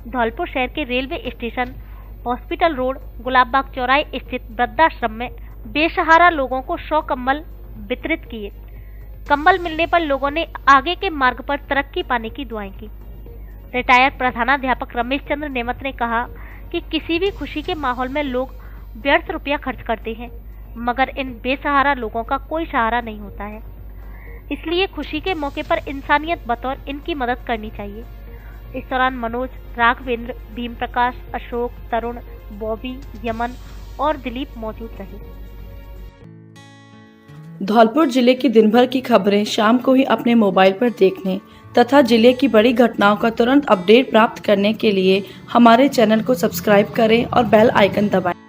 धौलपुर शहर के railway station, hospital road, Gulabbagh चौराहे स्थित वृद्धाश्रम में बेसहारा लोगों को 100 कंबल वितरित किए। कंबल मिलने पर लोगों ने आगे के मार्ग पर तरक्की पाने की दुआएं की। रिटायर्ड प्रधानाध्यापक रमेश चंद्र नेमत ने कहा कि किसी भी खुशी के माहौल में लोग व्यर्थ रुपया खर्च करते हैं, मगर इन बेसहारा लोगों का कोई सहारा नहीं होता है। इसलिए खुशी के मौके पर इंसानियत बतौर इनकी मदद करनी चाहिए। इस दौरान मनोज, राघवेंद्र, भीम प्रकाश, अशोक, तरुण, बॉबी, यमन और दिलीप मौजूद रहे। धौलपुर जिले की दिन भर की खबरें शाम को ही अपने मोबाइल पर देखने तथा जिले की बड़ी घटनाओं का तुरंत अपडेट प्राप्त करने के लिए हमारे चैनल को सब्सक्राइब करें और बेल आइकन दबाएं।